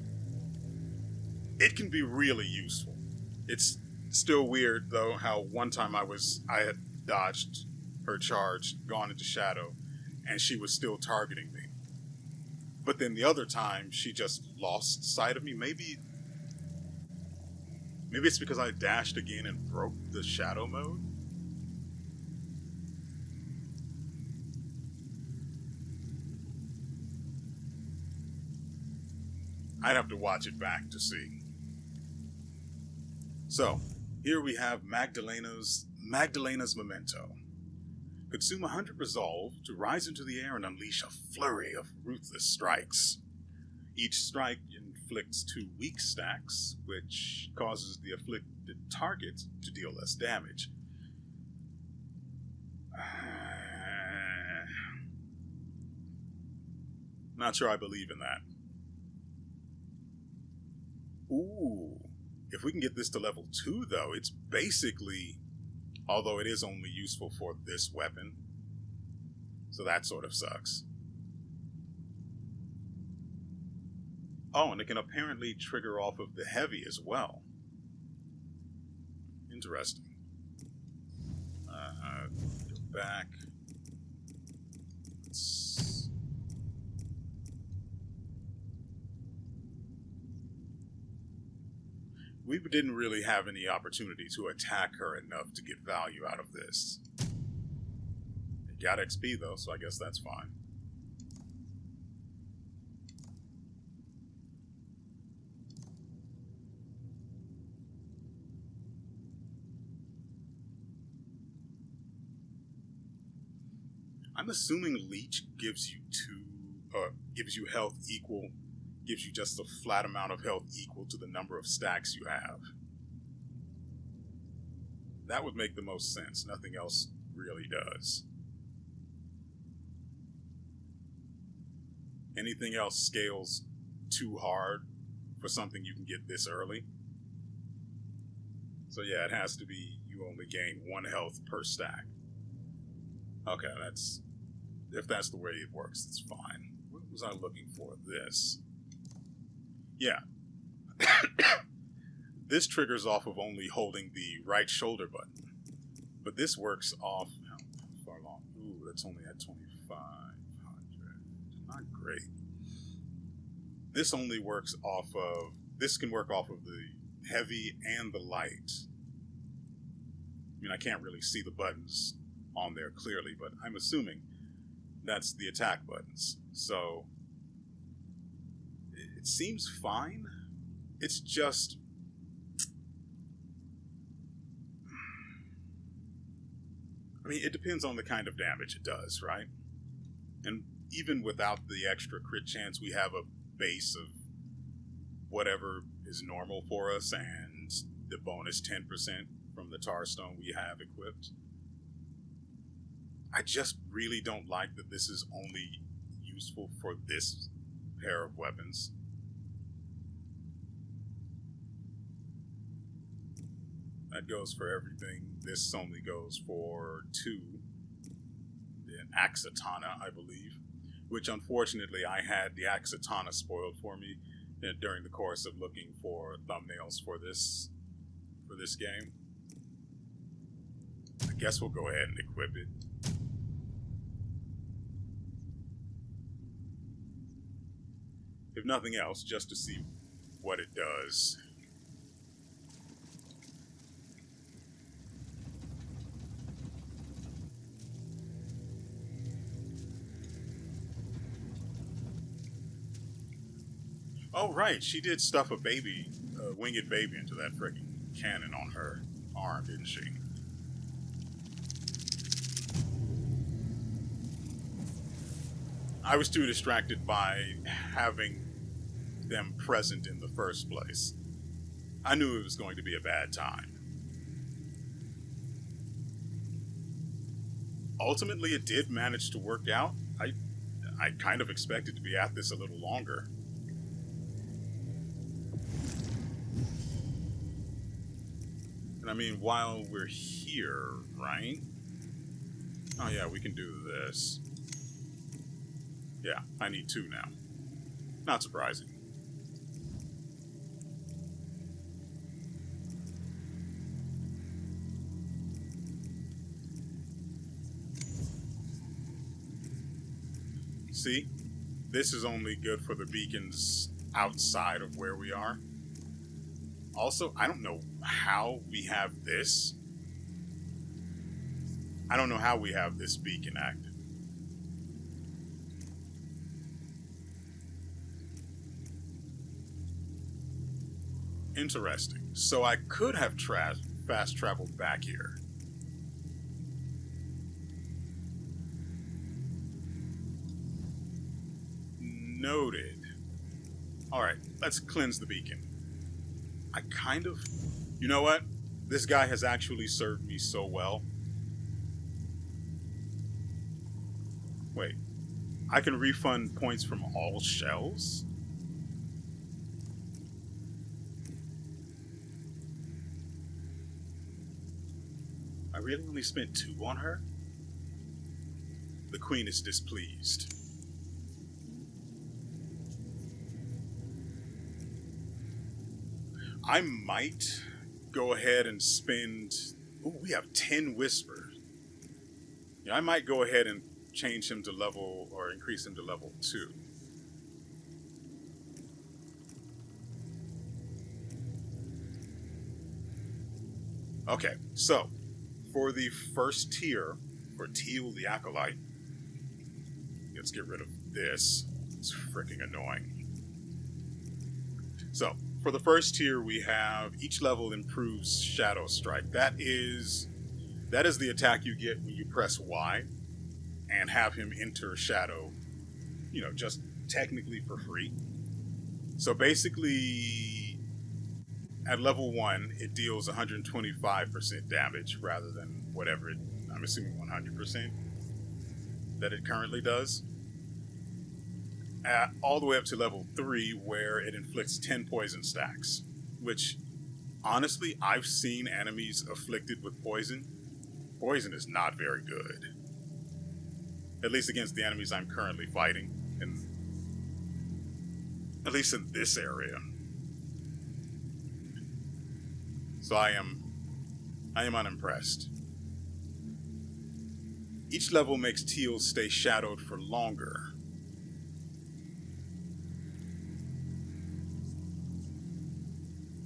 it can be really useful. It's still weird though how one time I had dodged her charge, gone into shadow, and she was still targeting me. But then the other time, she just lost sight of me. Maybe it's because I dashed again and broke the shadow mode. I'd have to watch it back to see. So, here we have Magdalena's Memento. Consume 100 resolve to rise into the air and unleash a flurry of ruthless strikes. Each strike inflicts 2 weak stacks, which causes the afflicted target to deal less damage. Not sure I believe in that. Ooh, if we can get this to level 2 though, it's basically, although it is only useful for this weapon, so that sort of sucks. Oh, and it can apparently trigger off of the heavy as well. Interesting. Go back. We didn't really have any opportunity to attack her enough to get value out of this. It got XP though, so I guess that's fine. I'm assuming Leech gives you health equal, gives you just a flat amount of health equal to the number of stacks you have. That would make the most sense. Nothing else really does. Anything else scales too hard for something you can get this early. So yeah, it has to be you only gain 1 health per stack. Okay, if that's the way it works, it's fine. What was I looking for? This. Yeah. This triggers off of only holding the right shoulder button. But this works off... How far long? Ooh, that's only at 2,500. Not great. This only works off of... This can work off of the heavy and the light. I mean, I can't really see the buttons on there clearly, but I'm assuming that's the attack buttons. So it seems fine. It's just I mean, it depends on the kind of damage it does, right? And even without the extra crit chance, we have a base of whatever is normal for us and the bonus 10% from the tar stone we have equipped. I just really don't like that this is only useful for this pair of weapons. That goes for everything. This only goes for 2. The Axatana, I believe. Which unfortunately I had the Axatana spoiled for me during the course of looking for thumbnails for this game. I guess we'll go ahead and equip it. If nothing else, just to see what it does. Oh, right, she did stuff a winged baby into that freaking cannon on her arm, didn't she? I was too distracted by having them present in the first place. I knew it was going to be a bad time. Ultimately, it did manage to work out. I kind of expected to be at this a little longer. And I mean, while we're here, right? Oh yeah, we can do this. Yeah, I need 2 now. Not surprising. See? This is only good for the beacons outside of where we are. Also, I don't know how we have this. I don't know how we have this beacon active. Interesting. So I could have fast traveled back here. Noted. Alright, let's cleanse the beacon. I kind of... You know what? This guy has actually served me so well. Wait. I can refund points from all shells? I really only spent 2 on her? The queen is displeased. I might go ahead and spend... Ooh, we have 10 whispers. Yeah, I might go ahead and change him to level, or increase him to level 2. Okay, so for the first tier, for Teal the Acolyte, let's get rid of this. It's freaking annoying. So, for the first tier, we have each level improves Shadow Strike. That is the attack you get when you press Y and have him enter Shadow, you know, just technically for free. So basically, at level 1, it deals 125% damage rather than whatever I'm assuming 100% that it currently does. All the way up to level 3, where it inflicts 10 poison stacks, which, honestly, I've seen enemies afflicted with poison. Poison is not very good. At least against the enemies I'm currently fighting, at least in this area. So I am unimpressed. Each level makes Teal stay shadowed for longer.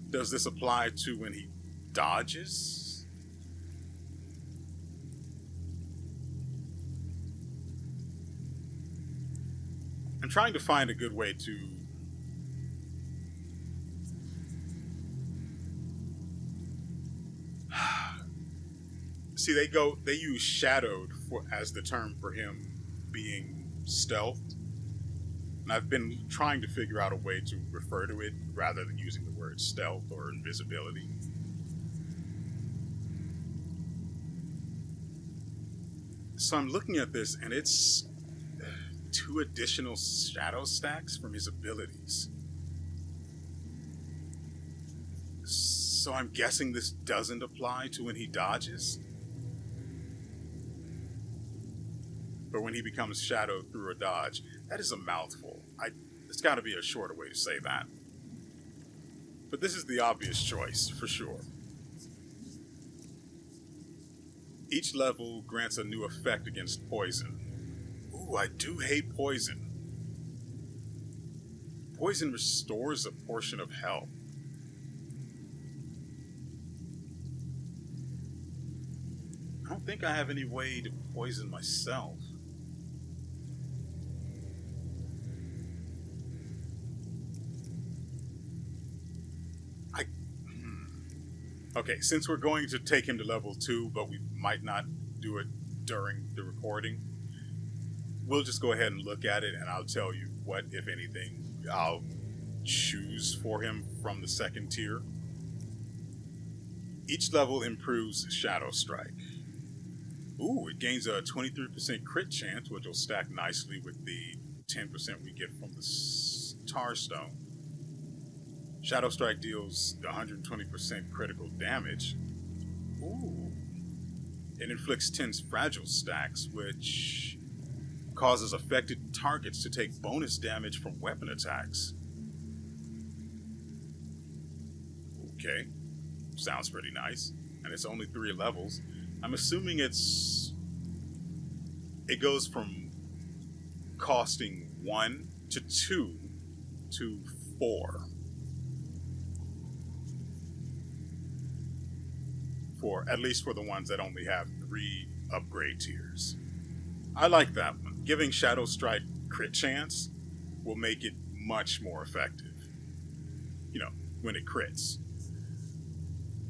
Does this apply to when he dodges? I'm trying to find a good way to... See, they use shadowed as the term for him being stealthed. And I've been trying to figure out a way to refer to it rather than using the word stealth or invisibility. So I'm looking at this, and it's 2 additional shadow stacks from his abilities. So I'm guessing this doesn't apply to when he dodges? Or when he becomes shadowed through a dodge. That is a mouthful. There's got to be a shorter way to say that. But this is the obvious choice, for sure. Each level grants a new effect against poison. Ooh, I do hate poison. Poison restores a portion of health. I don't think I have any way to poison myself. Okay, since we're going to take him to level 2, but we might not do it during the recording, we'll just go ahead and look at it, and I'll tell you what, if anything, I'll choose for him from the second tier. Each level improves Shadow Strike. Ooh, it gains a 23% crit chance, which will stack nicely with the 10% we get from the Tar Stone. Shadow Strike deals 120% critical damage. Ooh. It inflicts 10 fragile stacks, which causes affected targets to take bonus damage from weapon attacks. Okay. Sounds pretty nice. And it's only 3 levels. I'm assuming it goes from costing 1 to 2 to 4 for at least for the ones that only have 3 upgrade tiers. I like that one. Giving Shadow Strike crit chance will make it much more effective. You know, when it crits.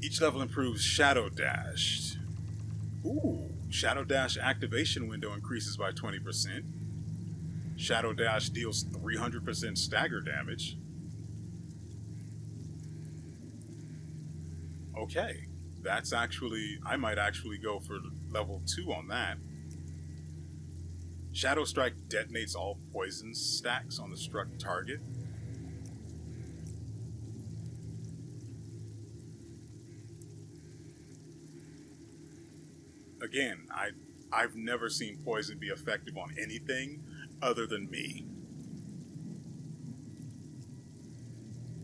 Each level improves Shadow Dash. Ooh, Shadow Dash activation window increases by 20%. Shadow Dash deals 300% stagger damage. Okay, that's actually, I might actually go for level 2 on that. Shadow Strike detonates all poison stacks on the struck target. Again, I've never seen poison be effective on anything other than me.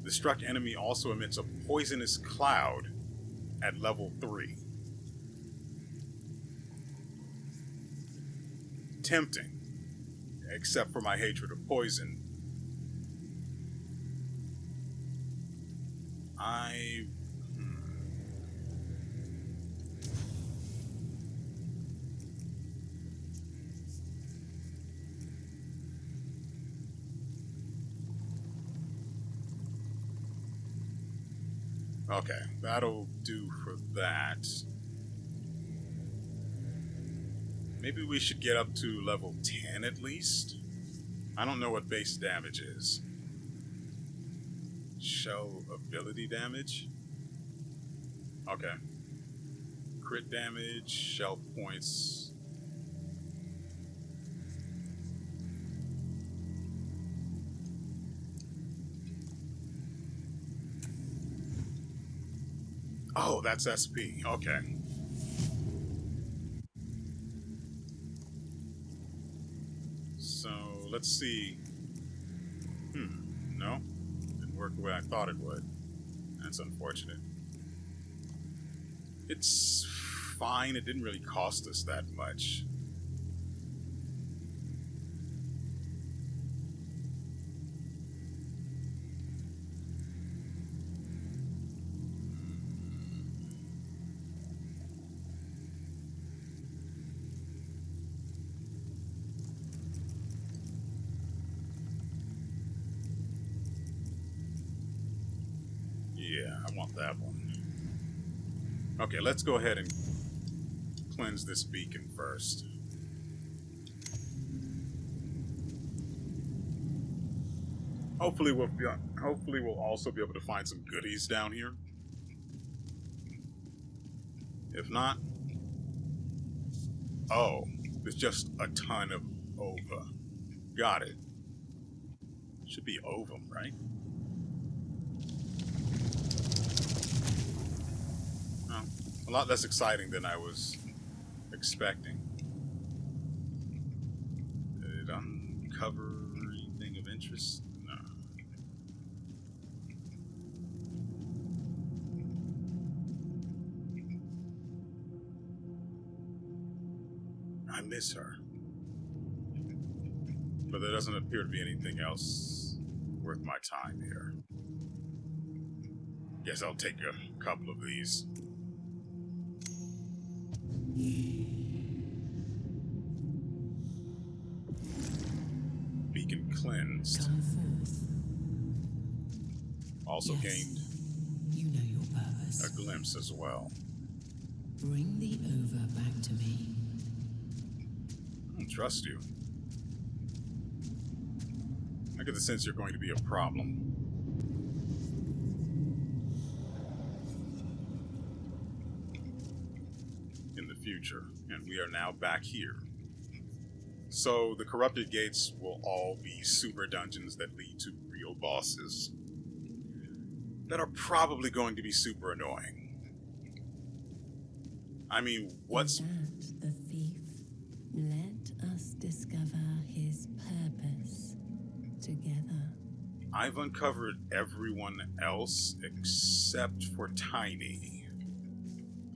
The struck enemy also emits a poisonous cloud at level 3. Tempting, except for my hatred of poison. Okay, that'll do for that. Maybe we should get up to level 10 at least. I don't know what base damage is. Shell ability damage? Okay. Crit damage, shell points. Oh, that's SP. Okay. So, let's see. No? Didn't work the way I thought it would. That's unfortunate. It's fine. It didn't really cost us that much. Yeah, I want that one. Okay, let's go ahead and cleanse this beacon first. Hopefully we'll also be able to find some goodies down here. If not, oh, there's just a ton of ova. Got it. Should be ovum, right? Oh, a lot less exciting than I was expecting. Did it uncover anything of interest? No. I miss her. But there doesn't appear to be anything else worth my time here. Guess I'll take a couple of these. Beacon cleansed. Come forth. Also Yes, gained you know your purpose. a glimpse as well. Bring the ova back to me. I don't trust you. I get the sense you're going to be a problem. In the future, and we are now back here. So the corrupted gates will all be super dungeons that lead to real bosses that are probably going to be super annoying. I mean, what's... That the thief, let us discover his purpose together. I've uncovered everyone else except for Tiny.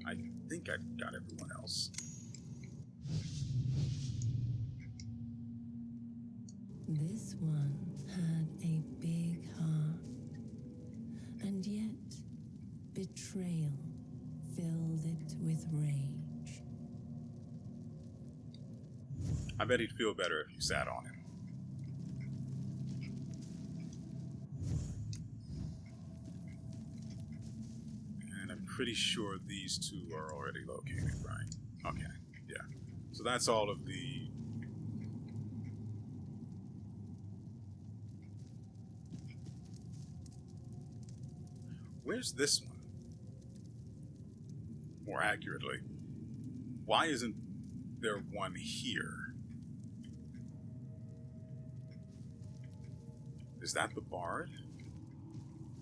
I think I got everyone else. This one had a big heart, and yet betrayal filled it with rage. I bet he'd feel better if you sat on him. And I'm pretty sure these two are already located, right? Okay, yeah. So that's all of the... Where's this one? More accurately, why isn't there one here? Is that the bard?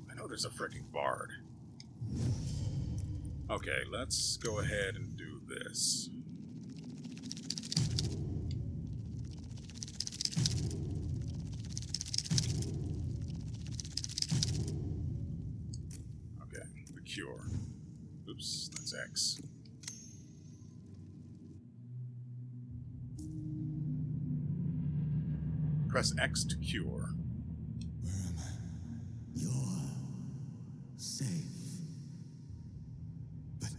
I know there's a freaking bard. Okay, let's go ahead and do this. Okay, the cure. Oops, that's X. Press X to cure. Where am I? You're safe. But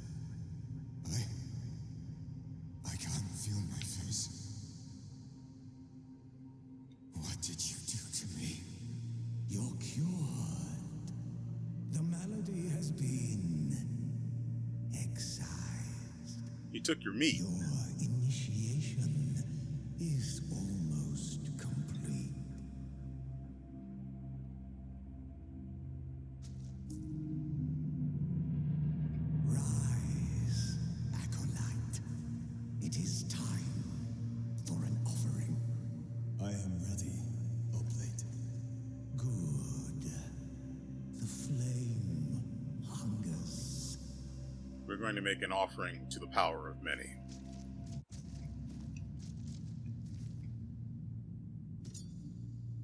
I can't feel my face. What did you do to me? You're cured. The malady has been excised. He took your meat. Your initiation is almost complete. Rise, acolyte. It is time for an offering. I am ready, Oblate. Good. The flame hungers. We're going to make an offering to the power of many.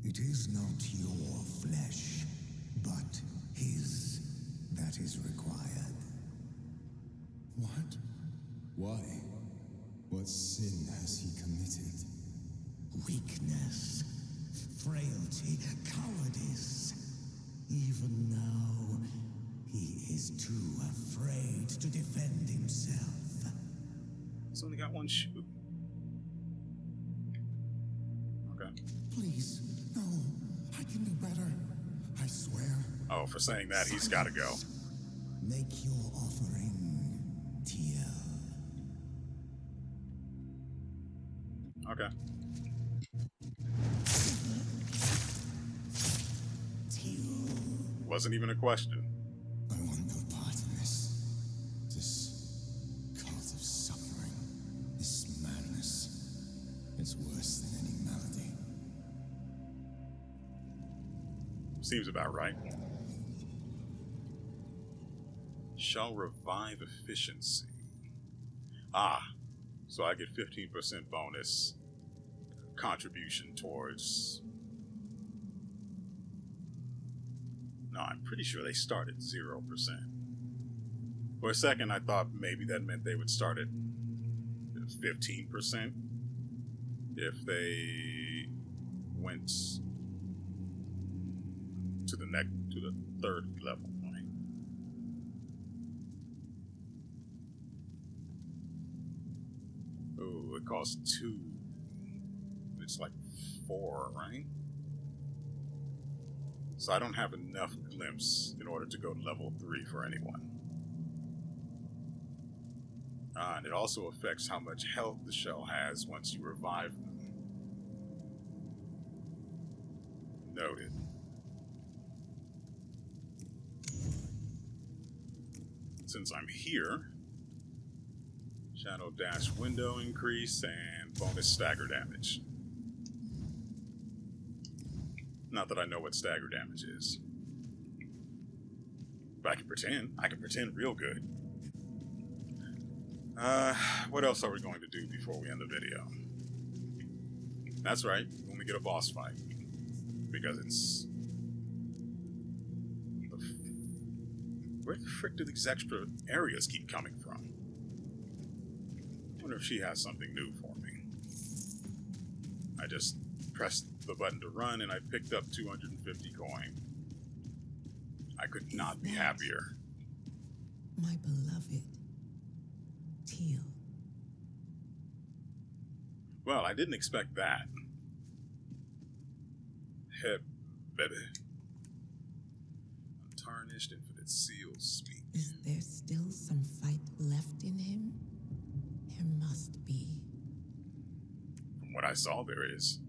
It is not your flesh, but his that is required. What? Why? What sin has he committed? Weakness, frailty, cowardice. Even now, he is too afraid to defend himself. He's only got one shoe. Okay. Please, no. I can do better. I swear. Oh, for saying that, he's got to go. Make your offering, TL. Okay. TL. Wasn't even a question. I want no part in this. This cult of suffering. This madness. It's worse than any malady. Seems about right. Shall revive efficiency. Ah, so I get 15% bonus contribution towards... No, I'm pretty sure they start at 0%. For a second, I thought maybe that meant they would start at 15% if they went to the third level, right? Oh, it costs 2. It's like 4, right? So I don't have enough glimpse in order to go level 3 for anyone. And it also affects how much health the shell has once you revive them. Noted. Since I'm here, Shadow Dash window increase and bonus stagger damage. Not that I know what stagger damage is. But I can pretend. I can pretend real good. What else are we going to do before we end the video? That's right, when we get a boss fight. Because it's... Where the frick do these extra areas keep coming from? I wonder if she has something new for me. I just pressed the button to run, and I picked up 250 coin. I could not be happier. My beloved Teal. Well, I didn't expect that. Hep, baby. Untarnished infinite seals speak. Is there still some fight left in him? There must be. From what I saw, there is.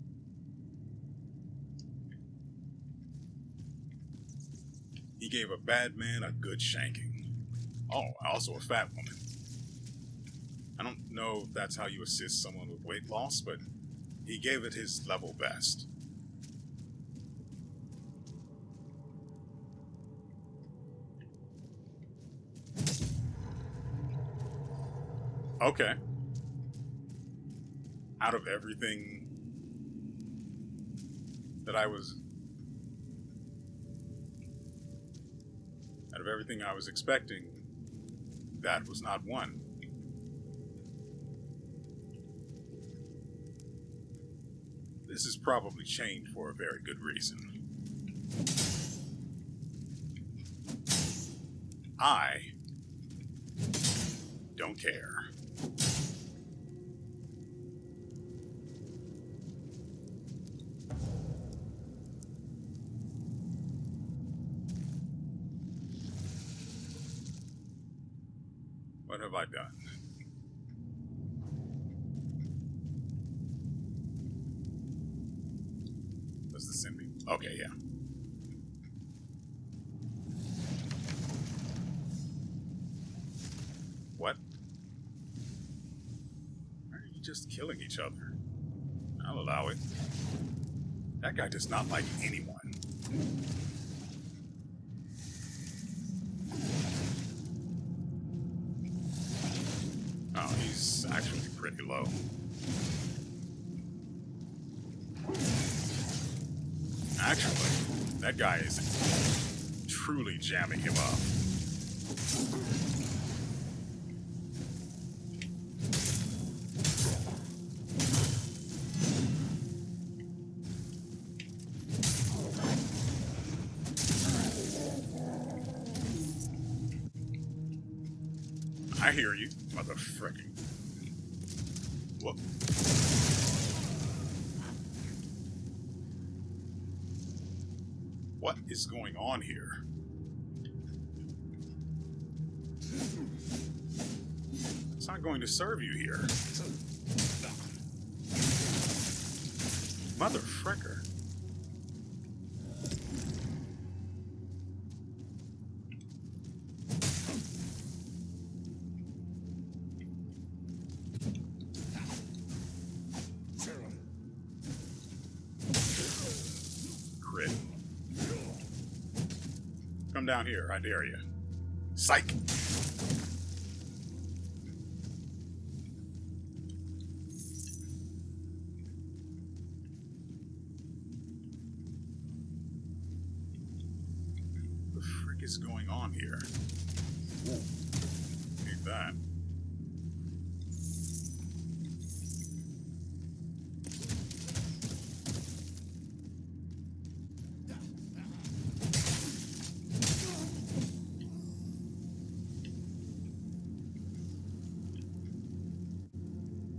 He gave a bad man a good shanking. Oh, also a fat woman. I don't know if that's how you assist someone with weight loss, but he gave it his level best. Okay. Out of everything that I was... Out of everything I was expecting, that was not one. This is probably chained for a very good reason. I don't care. What have I done? Does this send me? Okay, yeah. What? Why are you just killing each other? I'll allow it. That guy does not like anyone. Oh, he's actually pretty low. Actually, that guy is truly jamming him up. I hear you, motherfucking. Look. What is going on here? It's not going to serve you here. Motherfricker. Crit. Come down here, I dare you. Psych! What the frick is going on here? Ooh. Need that.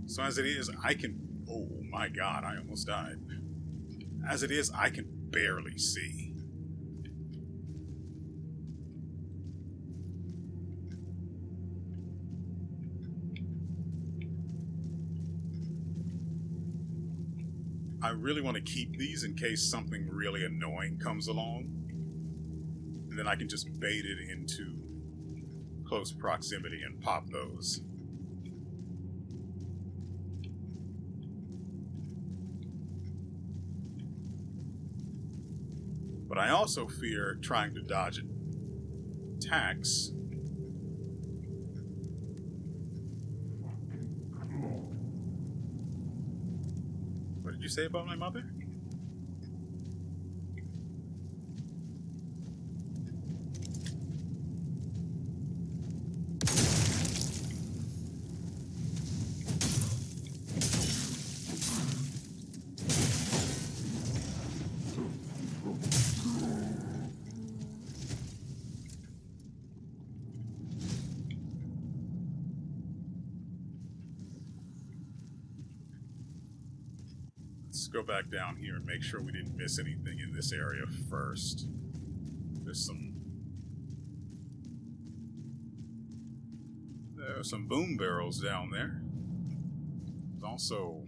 So as it is, I can... Oh my god, I almost died. As it is, I can barely see. I really want to keep these in case something really annoying comes along. And then I can just bait it into close proximity and pop those. But I also fear trying to dodge attacks. What did you say about my mother? go back down here and make sure we didn't miss anything in this area first. There's some boom barrels down there. There's also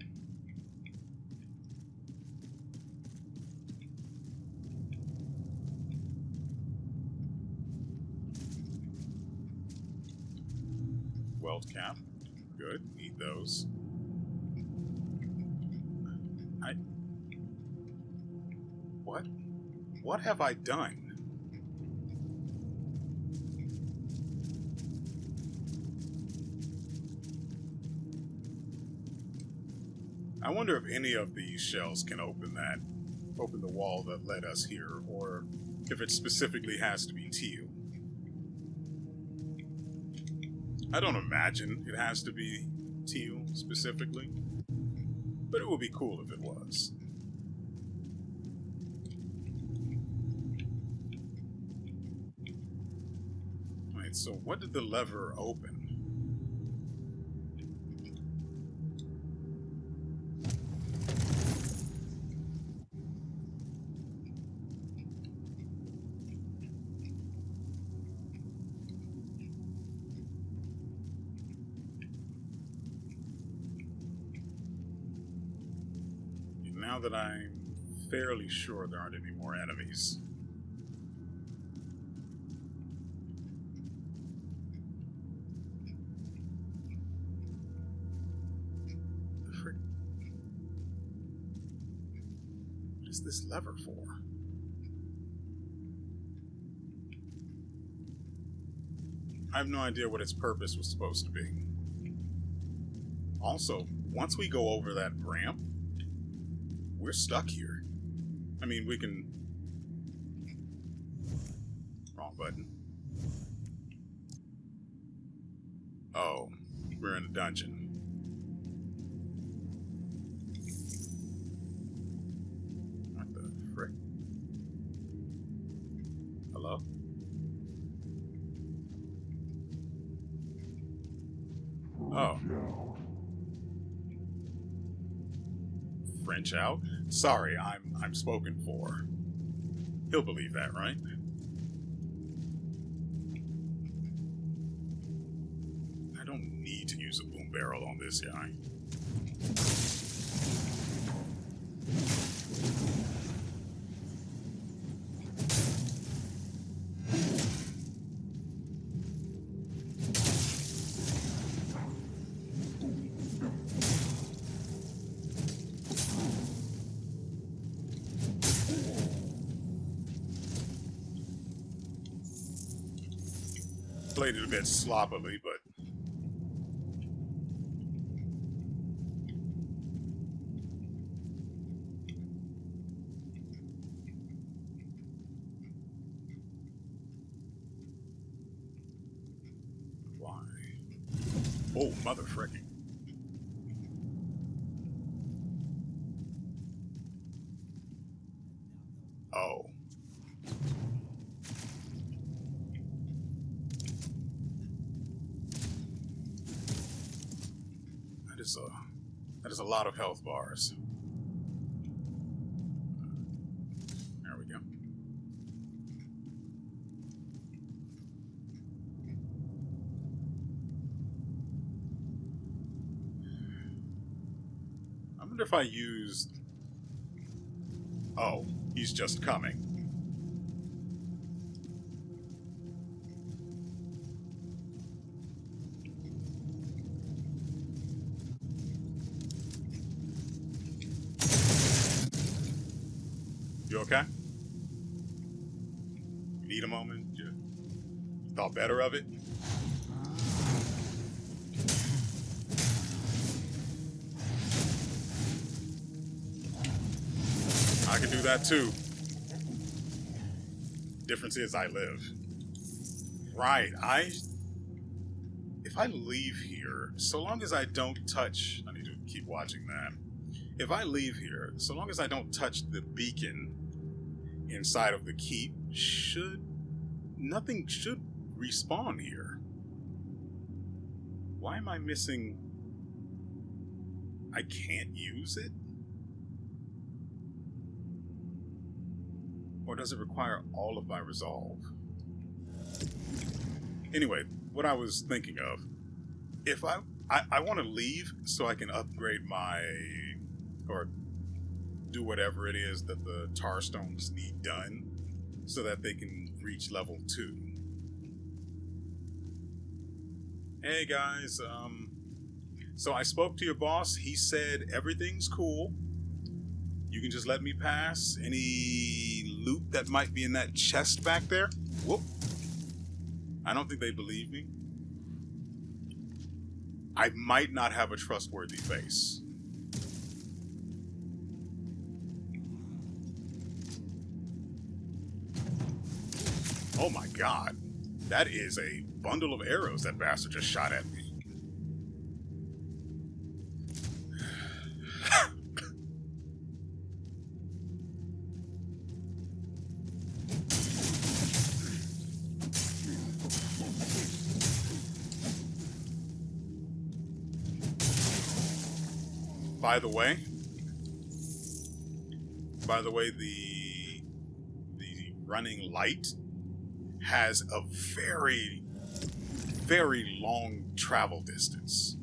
weld cap. Good. Need those. What have I done? I wonder if any of these shells can open the wall that led us here, or if it specifically has to be teal. I don't imagine it has to be teal specifically, but it would be cool if it was. Alright, so what did the lever open? Now that I'm fairly sure there aren't any more enemies. The frick? What is this lever for? I have no idea what its purpose was supposed to be. Also, once we go over that ramp, we're stuck here. I mean, we can... Wrong button. Oh, we're in a dungeon. What the frick? Hello? Oh. French out? Sorry, I'm spoken for. He'll believe that, right? I don't need to use a boom barrel on this guy. Played it a bit sloppily, but why? Oh, mother fricking. Oh. That is a lot of health bars. There we go. I wonder if I used... Oh, he's just coming. You okay? You need a moment? You thought better of it? I can do that too. Difference is I live. Right, if I leave here, so long as I don't touch... I need to keep watching that. If I leave here, so long as I don't touch the beacon inside of the keep, nothing should respawn here. Why am I missing... I can't use it? Or does it require all of my resolve? Anyway, what I was thinking of, if I want to leave so I can upgrade my, or do whatever it is that the tar stones need done so that they can reach level 2. Hey guys, so I spoke to your boss. He said everything's cool. You can just let me pass. Any loot that might be in that chest back there? Whoop. I don't think they believe me. I might not have a trustworthy face. Oh my god. That is a bundle of arrows that bastard just shot at me. By the way, the running light has a very, very long travel distance.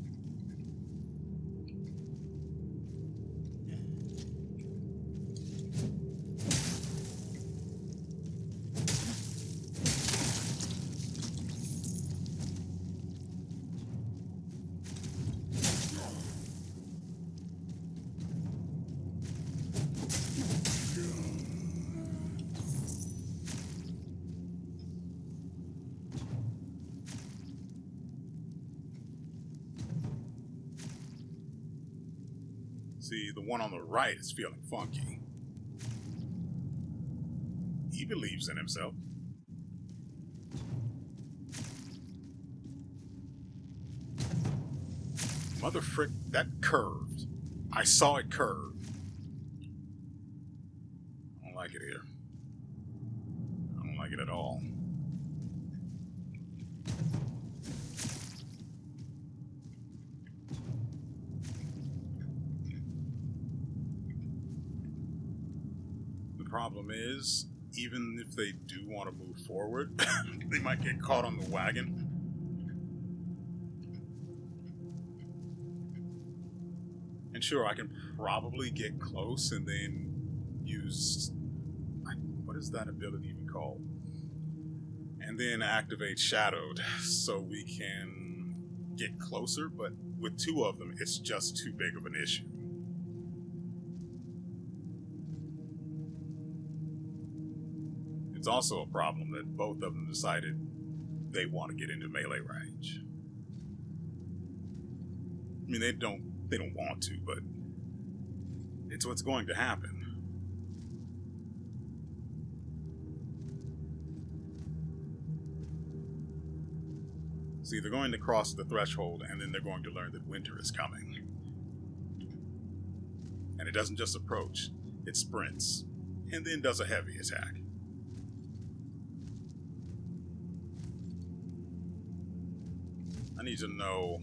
See, the one on the right is feeling funky. He believes in himself. Mother frick, that curved. I saw it curve. I don't like it here. I don't like it at all. The problem is, even if they do want to move forward, they might get caught on the wagon. And sure, I can probably get close and then use... what is that ability even called? And then activate Shadowed so we can get closer, but with 2 of them, it's just too big of an issue. It's also a problem that both of them decided they want to get into melee range. I mean, they don't want to, but it's what's going to happen. See, they're going to cross the threshold, and then they're going to learn that winter is coming. And it doesn't just approach, it sprints, and then does a heavy attack. I need to know...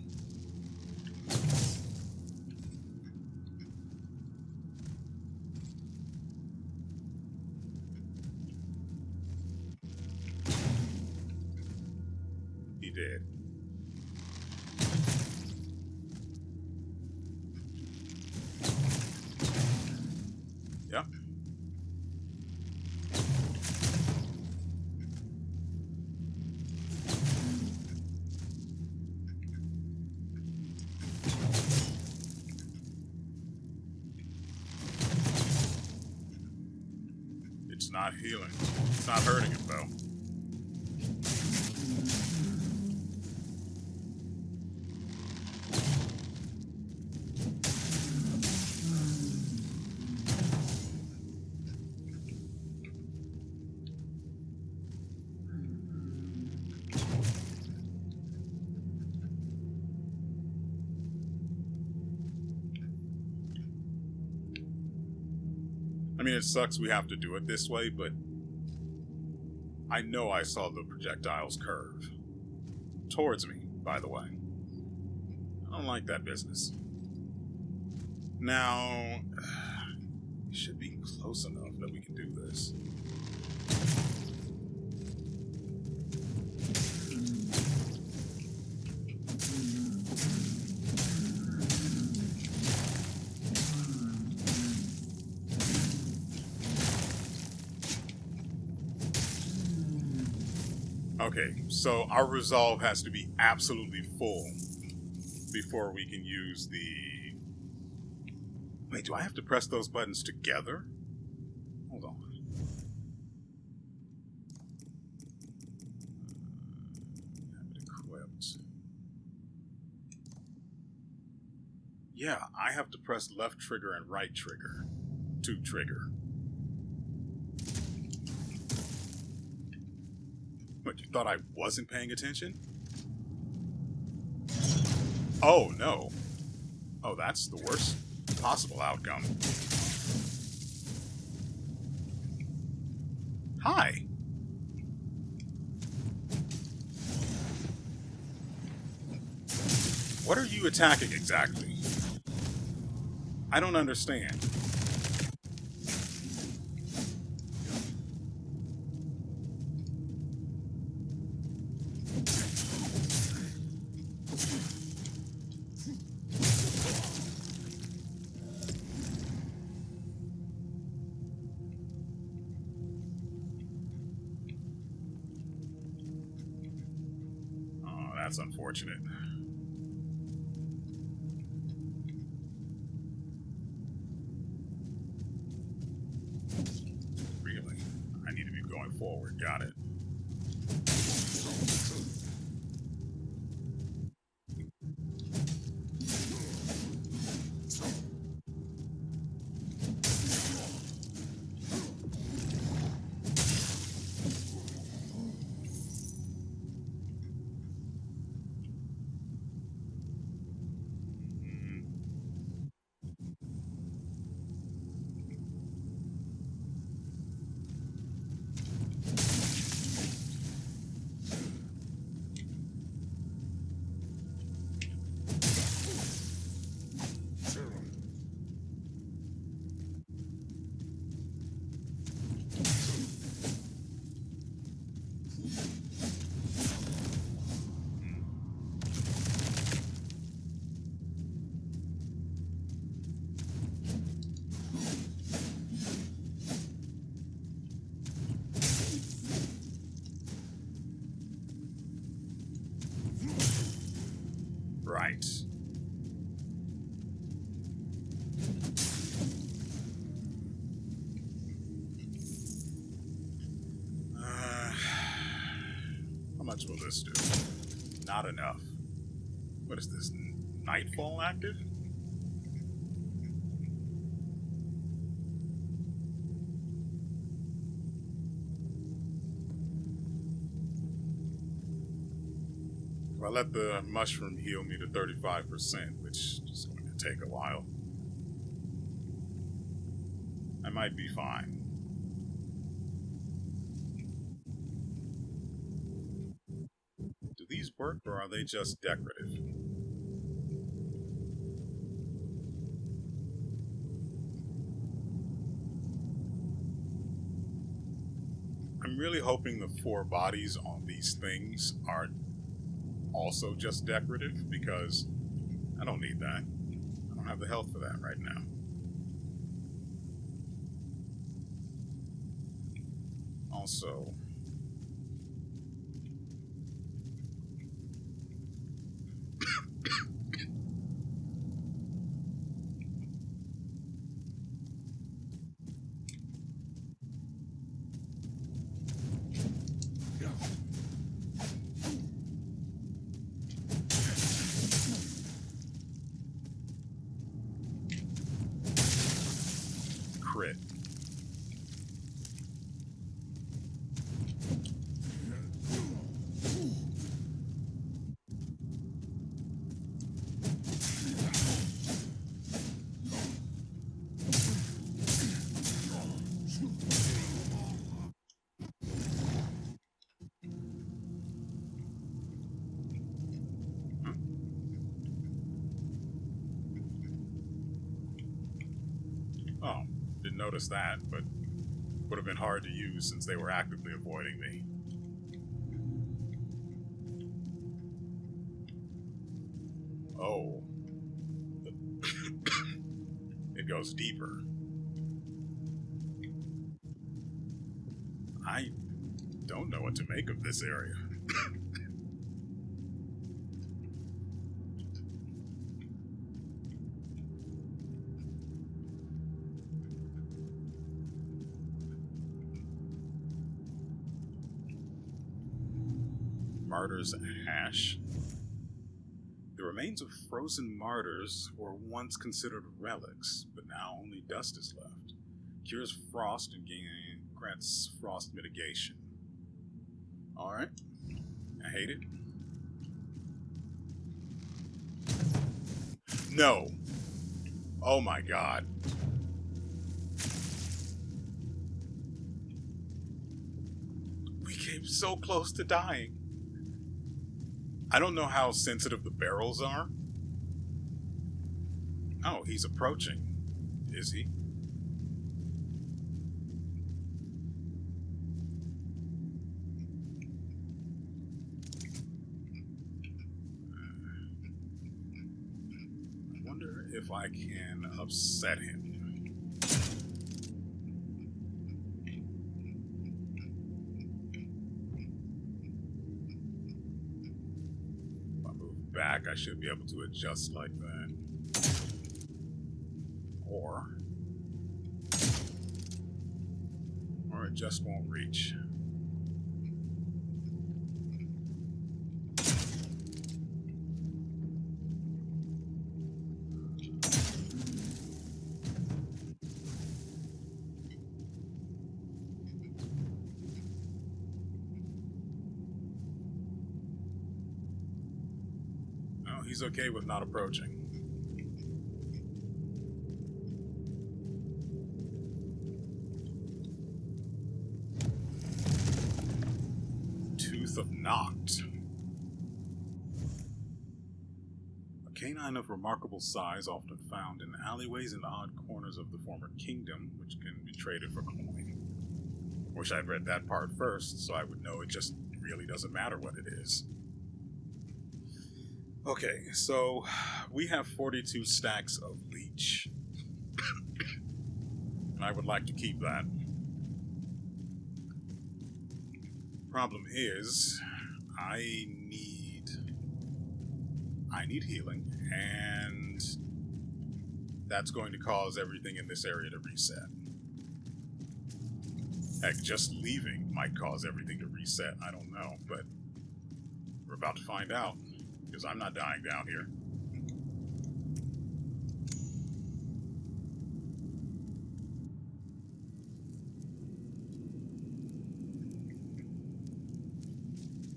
He did. Yep. It's not healing. It's not hurting it, though. I mean, it sucks we have to do it this way, but I know I saw the projectiles curve. Towards me, by the way. I don't like that business. Now, we should be close enough that we can do this. Okay, so our resolve has to be absolutely full before we can use the... Wait, do I have to press those buttons together? Hold on. Have it equipped. Yeah, I have to press left trigger and right trigger to trigger. What, you thought I wasn't paying attention? Oh, no. Oh, that's the worst possible outcome. Hi. What are you attacking exactly? I don't understand. Oh, that's unfortunate. Really? I need to be going forward. Got it. Right. How much will this do? Not enough. What is this? Nightfall active? If I let the mushroom heal me to 35%, which is going to take a while, I might be fine. Do these work, or are they just decorative? I'm really hoping the 4 bodies on these things aren't also just decorative, because I don't need that. I don't have the health for that right now. Also, crit. Oh, didn't notice that, but would have been hard to use since they were actively avoiding me. Oh. It goes deeper. I don't know what to make of this area. Martyrs Ash. The remains of frozen martyrs were once considered relics, but now only dust is left. Cures frost and grants frost mitigation. Alright. I hate it. No! Oh my god. We came so close to dying. I don't know how sensitive the barrels are. Oh, he's approaching. Is he? I wonder if I can upset him. Back, I should be able to adjust like that. Or it just won't reach. He's okay with not approaching. Tooth of Noct. A canine of remarkable size, often found in alleyways and odd corners of the former kingdom, which can be traded for coin. Wish I'd read that part first, so I would know it just really doesn't matter what it is. Okay, so we have 42 stacks of leech. And I would like to keep that. Problem is, I need healing, and that's going to cause everything in this area to reset. Heck, just leaving might cause everything to reset. I don't know, but we're about to find out. Because I'm not dying down here.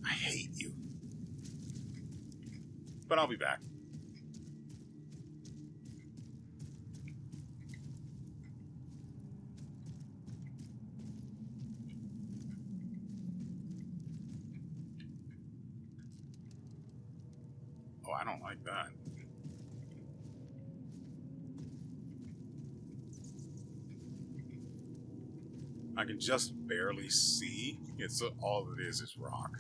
I hate you. But I'll be back. Oh, I don't like that. I can just barely see. It's all it is rock.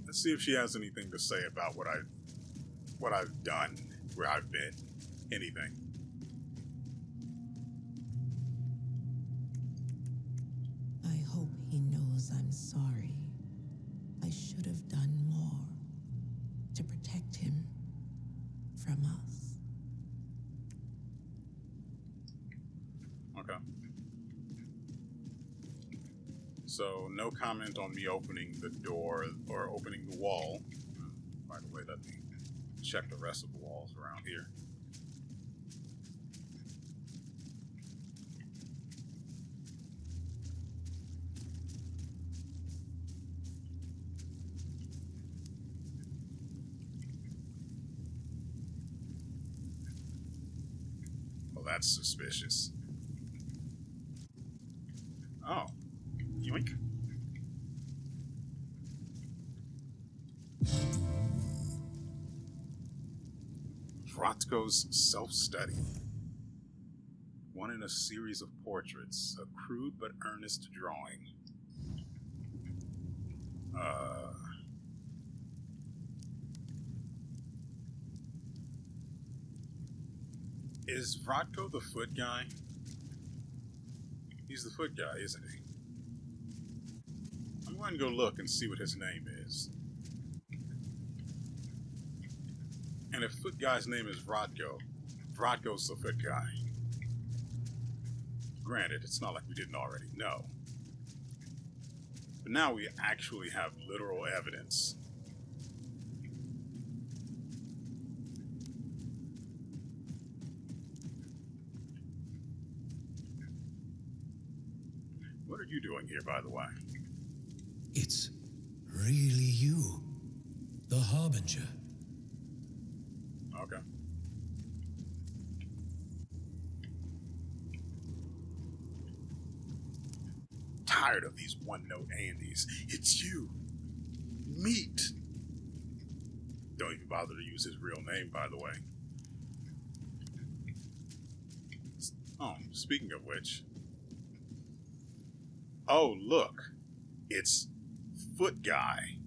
Let's see if she has anything to say about what I've done, where I've been, anything. I hope he knows I'm sorry. I should have done more to protect him from us. Okay. So, no comment on me opening the door or opening the wall. By the way, let me check the rest of the walls around here. That's suspicious. Oh. Yoink. Vrotko's self-study. One in a series of portraits. A crude but earnest drawing. Is Vrotko the foot guy? He's the foot guy, isn't he? I'm going to go look and see what his name is. And if foot guy's name is Vrotko, Vrotko's the foot guy. Granted, it's not like we didn't already know. But now we actually have literal evidence. What are you doing here, by the way? It's really you, the Harbinger. Okay. Tired of these one-note Andys. It's you. Meet. Don't even bother to use his real name, by the way. Oh, speaking of which. Oh, look. It's Foot Guy.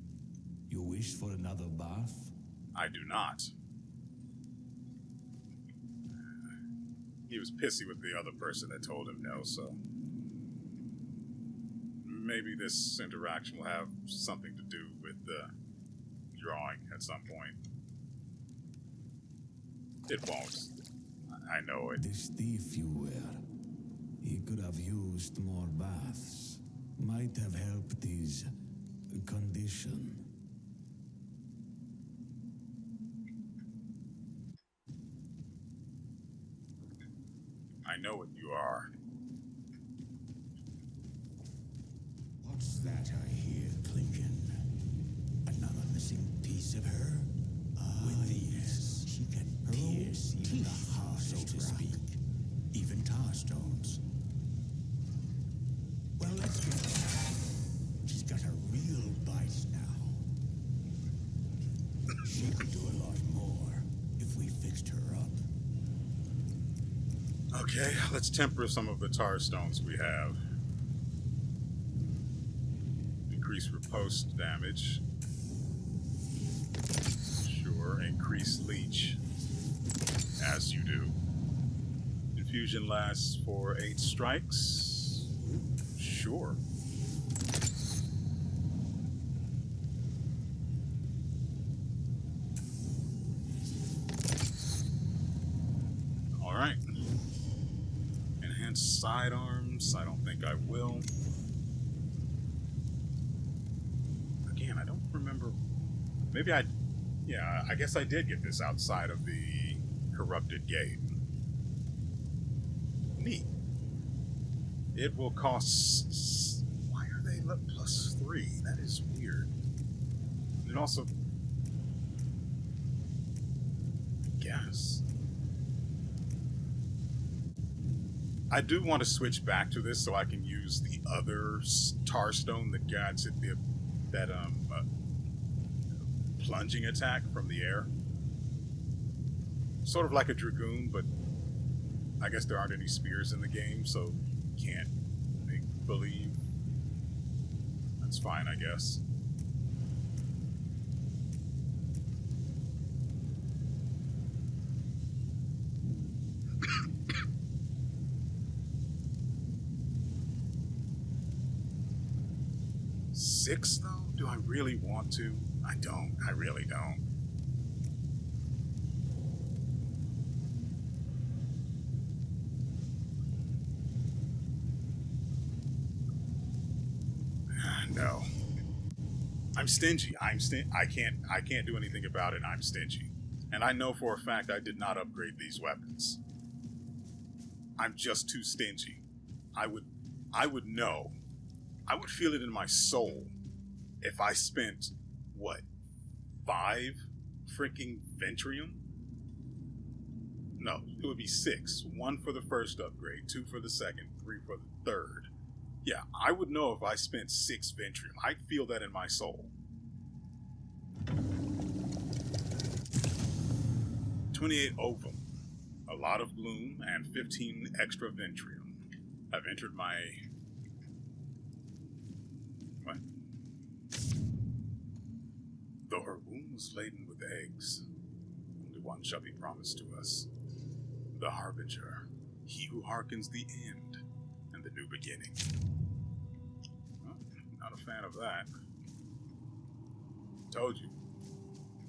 You wish for another bath? I do not. He was pissy with the other person that told him no, so maybe this interaction will have something to do with the drawing at some point. It won't. I know it. This thief you were, he could have used more baths. Might have helped his condition. I know what you are. What's that I hear clinking? Another missing piece of her? With these, she can pierce even the heart, so to speak. Even tar stones. Well, let's get her. She's got a real bite now. She could do a lot more if we fixed her up. Okay, let's temper some of the tar stones we have. Increase riposte damage. Sure, increase leech. As you do. Infusion lasts for 8 strikes. Sure. Alright. Enhanced sidearms. I don't think I will. Again, I don't remember. Maybe I... Yeah, I guess I did get this outside of the corrupted gate. Neat. It will cost... Why are they +3? That is weird. It also... Guess. I do want to switch back to this so I can use the other tar stone that guides it, that plunging attack from the air. Sort of like a dragoon, but I guess there aren't any spears in the game, so can't make believe. That's fine, I guess. Six, though? Do I really want to? I don't. I really don't. No. I'm stingy. I can't do anything about it. I'm stingy. And I know for a fact I did not upgrade these weapons. I'm just too stingy. I would know. I would feel it in my soul if I spent, what, 5 freaking Ventrium? No, it would be 6. 1 for the first upgrade, 2 for the second, 3 for the third. Yeah, I would know if I spent 6 Ventrium. I'd feel that in my soul. 28 Ovum, a lot of gloom, and 15 extra Ventrium. I've entered my... What? Though her womb was laden with eggs, only one shall be promised to us. The Harbinger, he who hearkens the end and the new beginning. Well, not a fan of that. Told you.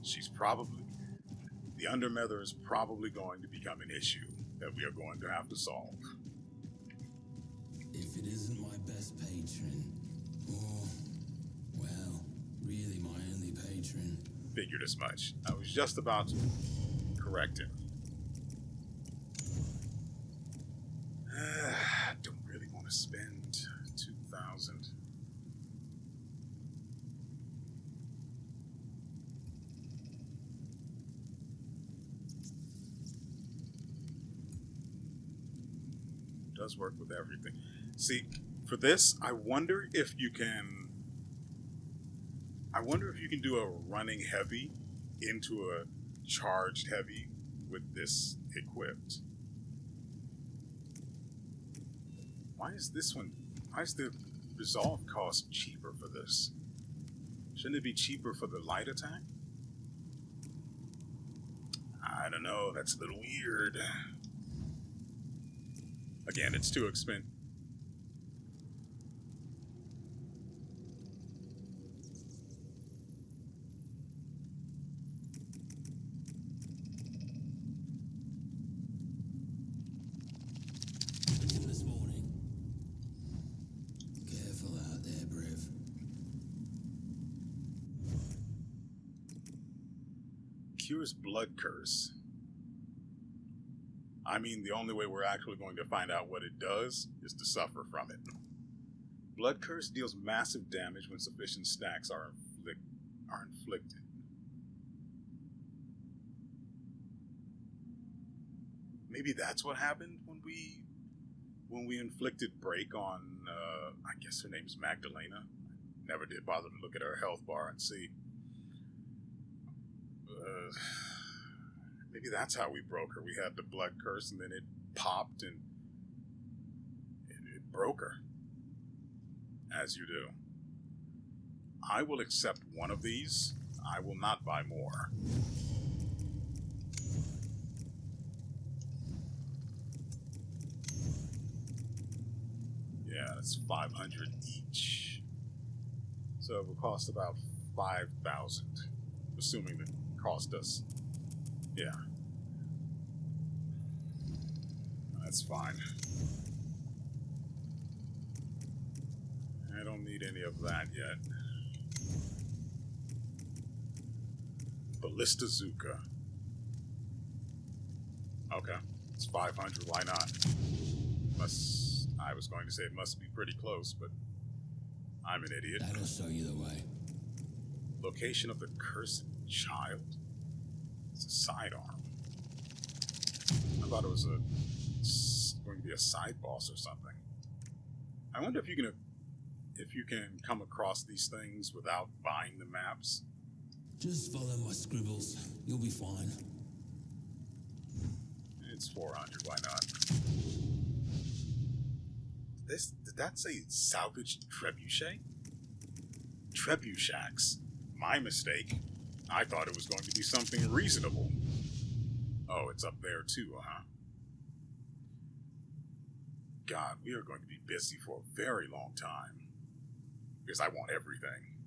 She's probably... The Undermother is probably going to become an issue that we are going to have to solve. If it isn't my best patron, oh, Well, really my only patron. Figured as much. I was just about to correct him. Don't really want to spend 2,000. Does work with everything. See, for this, I wonder if you can do a running heavy into a charged heavy with this equipped. Why is the resolve cost cheaper for this? Shouldn't it be cheaper for the light attack? I don't know, that's a little weird. Again, it's too expensive. This morning. Careful out there, Briv. Cures blood curse. I mean, the only way we're actually going to find out what it does is to suffer from it. Blood curse deals massive damage when sufficient stacks are inflicted. Maybe that's what happened when we inflicted break on. I guess her name's Magdalena. Never did bother to look at her health bar and see. Maybe that's how we broke her. We had the blood curse and then it popped and it broke her. As you do. I will accept one of these. I will not buy more. Yeah, it's 500 each. So it will cost about 5,000. Assuming it cost us. Yeah. That's fine. I don't need any of that yet. Ballista Zuka. Okay. It's 500, why not? I was going to say it must be pretty close, but I'm an idiot. That'll show you the way. Location of the Cursed Child? It's a sidearm. I thought it was going to be a side boss or something. I wonder if you can come across these things without buying the maps. Just follow my scribbles. You'll be fine. It's 400, why not? Did that say salvaged trebuchet? Trebuchets. My mistake. I thought it was going to be something reasonable. Oh, it's up there too, huh? God, we are going to be busy for a very long time. Because I want everything.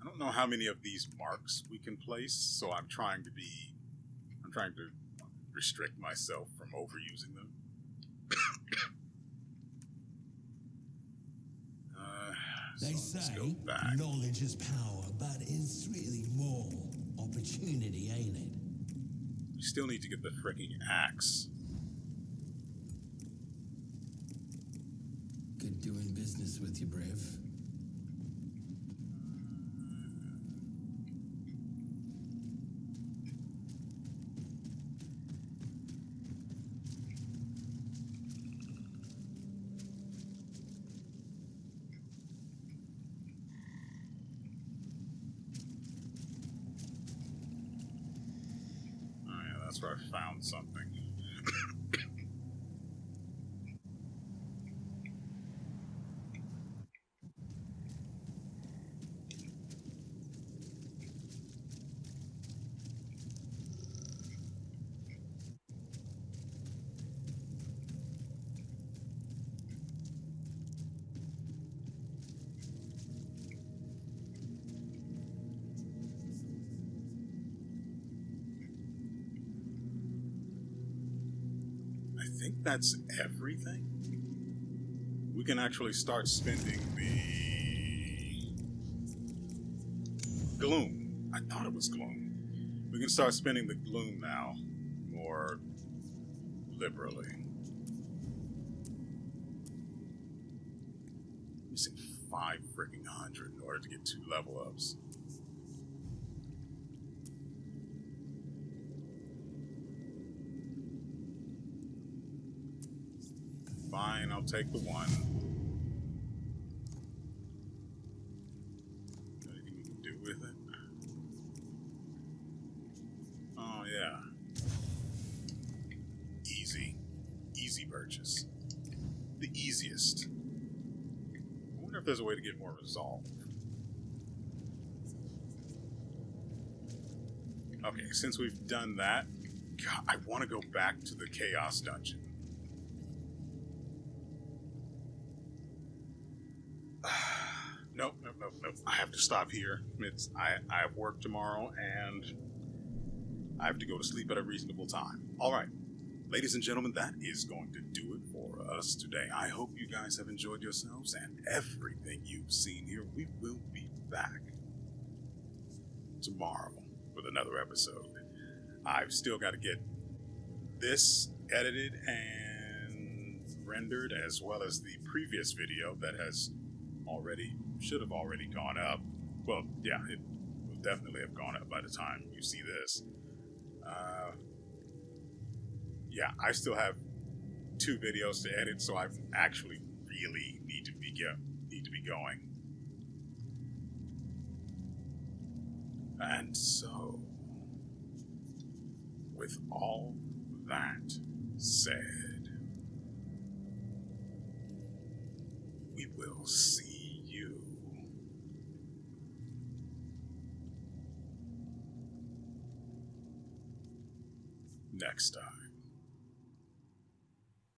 I don't know how many of these marks we can place, so I'm trying to restrict myself from overusing them. They say knowledge is power, but it's really more opportunity, ain't it? We still need to get the freaking axe. Good doing business with you, Briv. That's where I found something. I think that's everything. we can actually start spending the gloom. I thought it was gloom. We can start spending the gloom now more liberally. Missing 500 in order to get 2 level ups. Fine, I'll take the 1. Anything we can do with it? Oh, yeah. Easy. Easy purchase. The easiest. I wonder if there's a way to get more resolve. Okay, since we've done that, God, I want to go back to the Chaos Dungeon. Nope. I have to stop here. I have work tomorrow, and I have to go to sleep at a reasonable time. Alright, ladies and gentlemen, that is going to do it for us today. I hope you guys have enjoyed yourselves and everything you've seen here. We will be back tomorrow with another episode. I've still got to get this edited and rendered, as well as the previous video that should have already gone up. Well, yeah, it will definitely have gone up by the time you see this. Yeah, I still have 2 videos to edit, so I actually really need to be going. And so, with all that said, we will see you next time.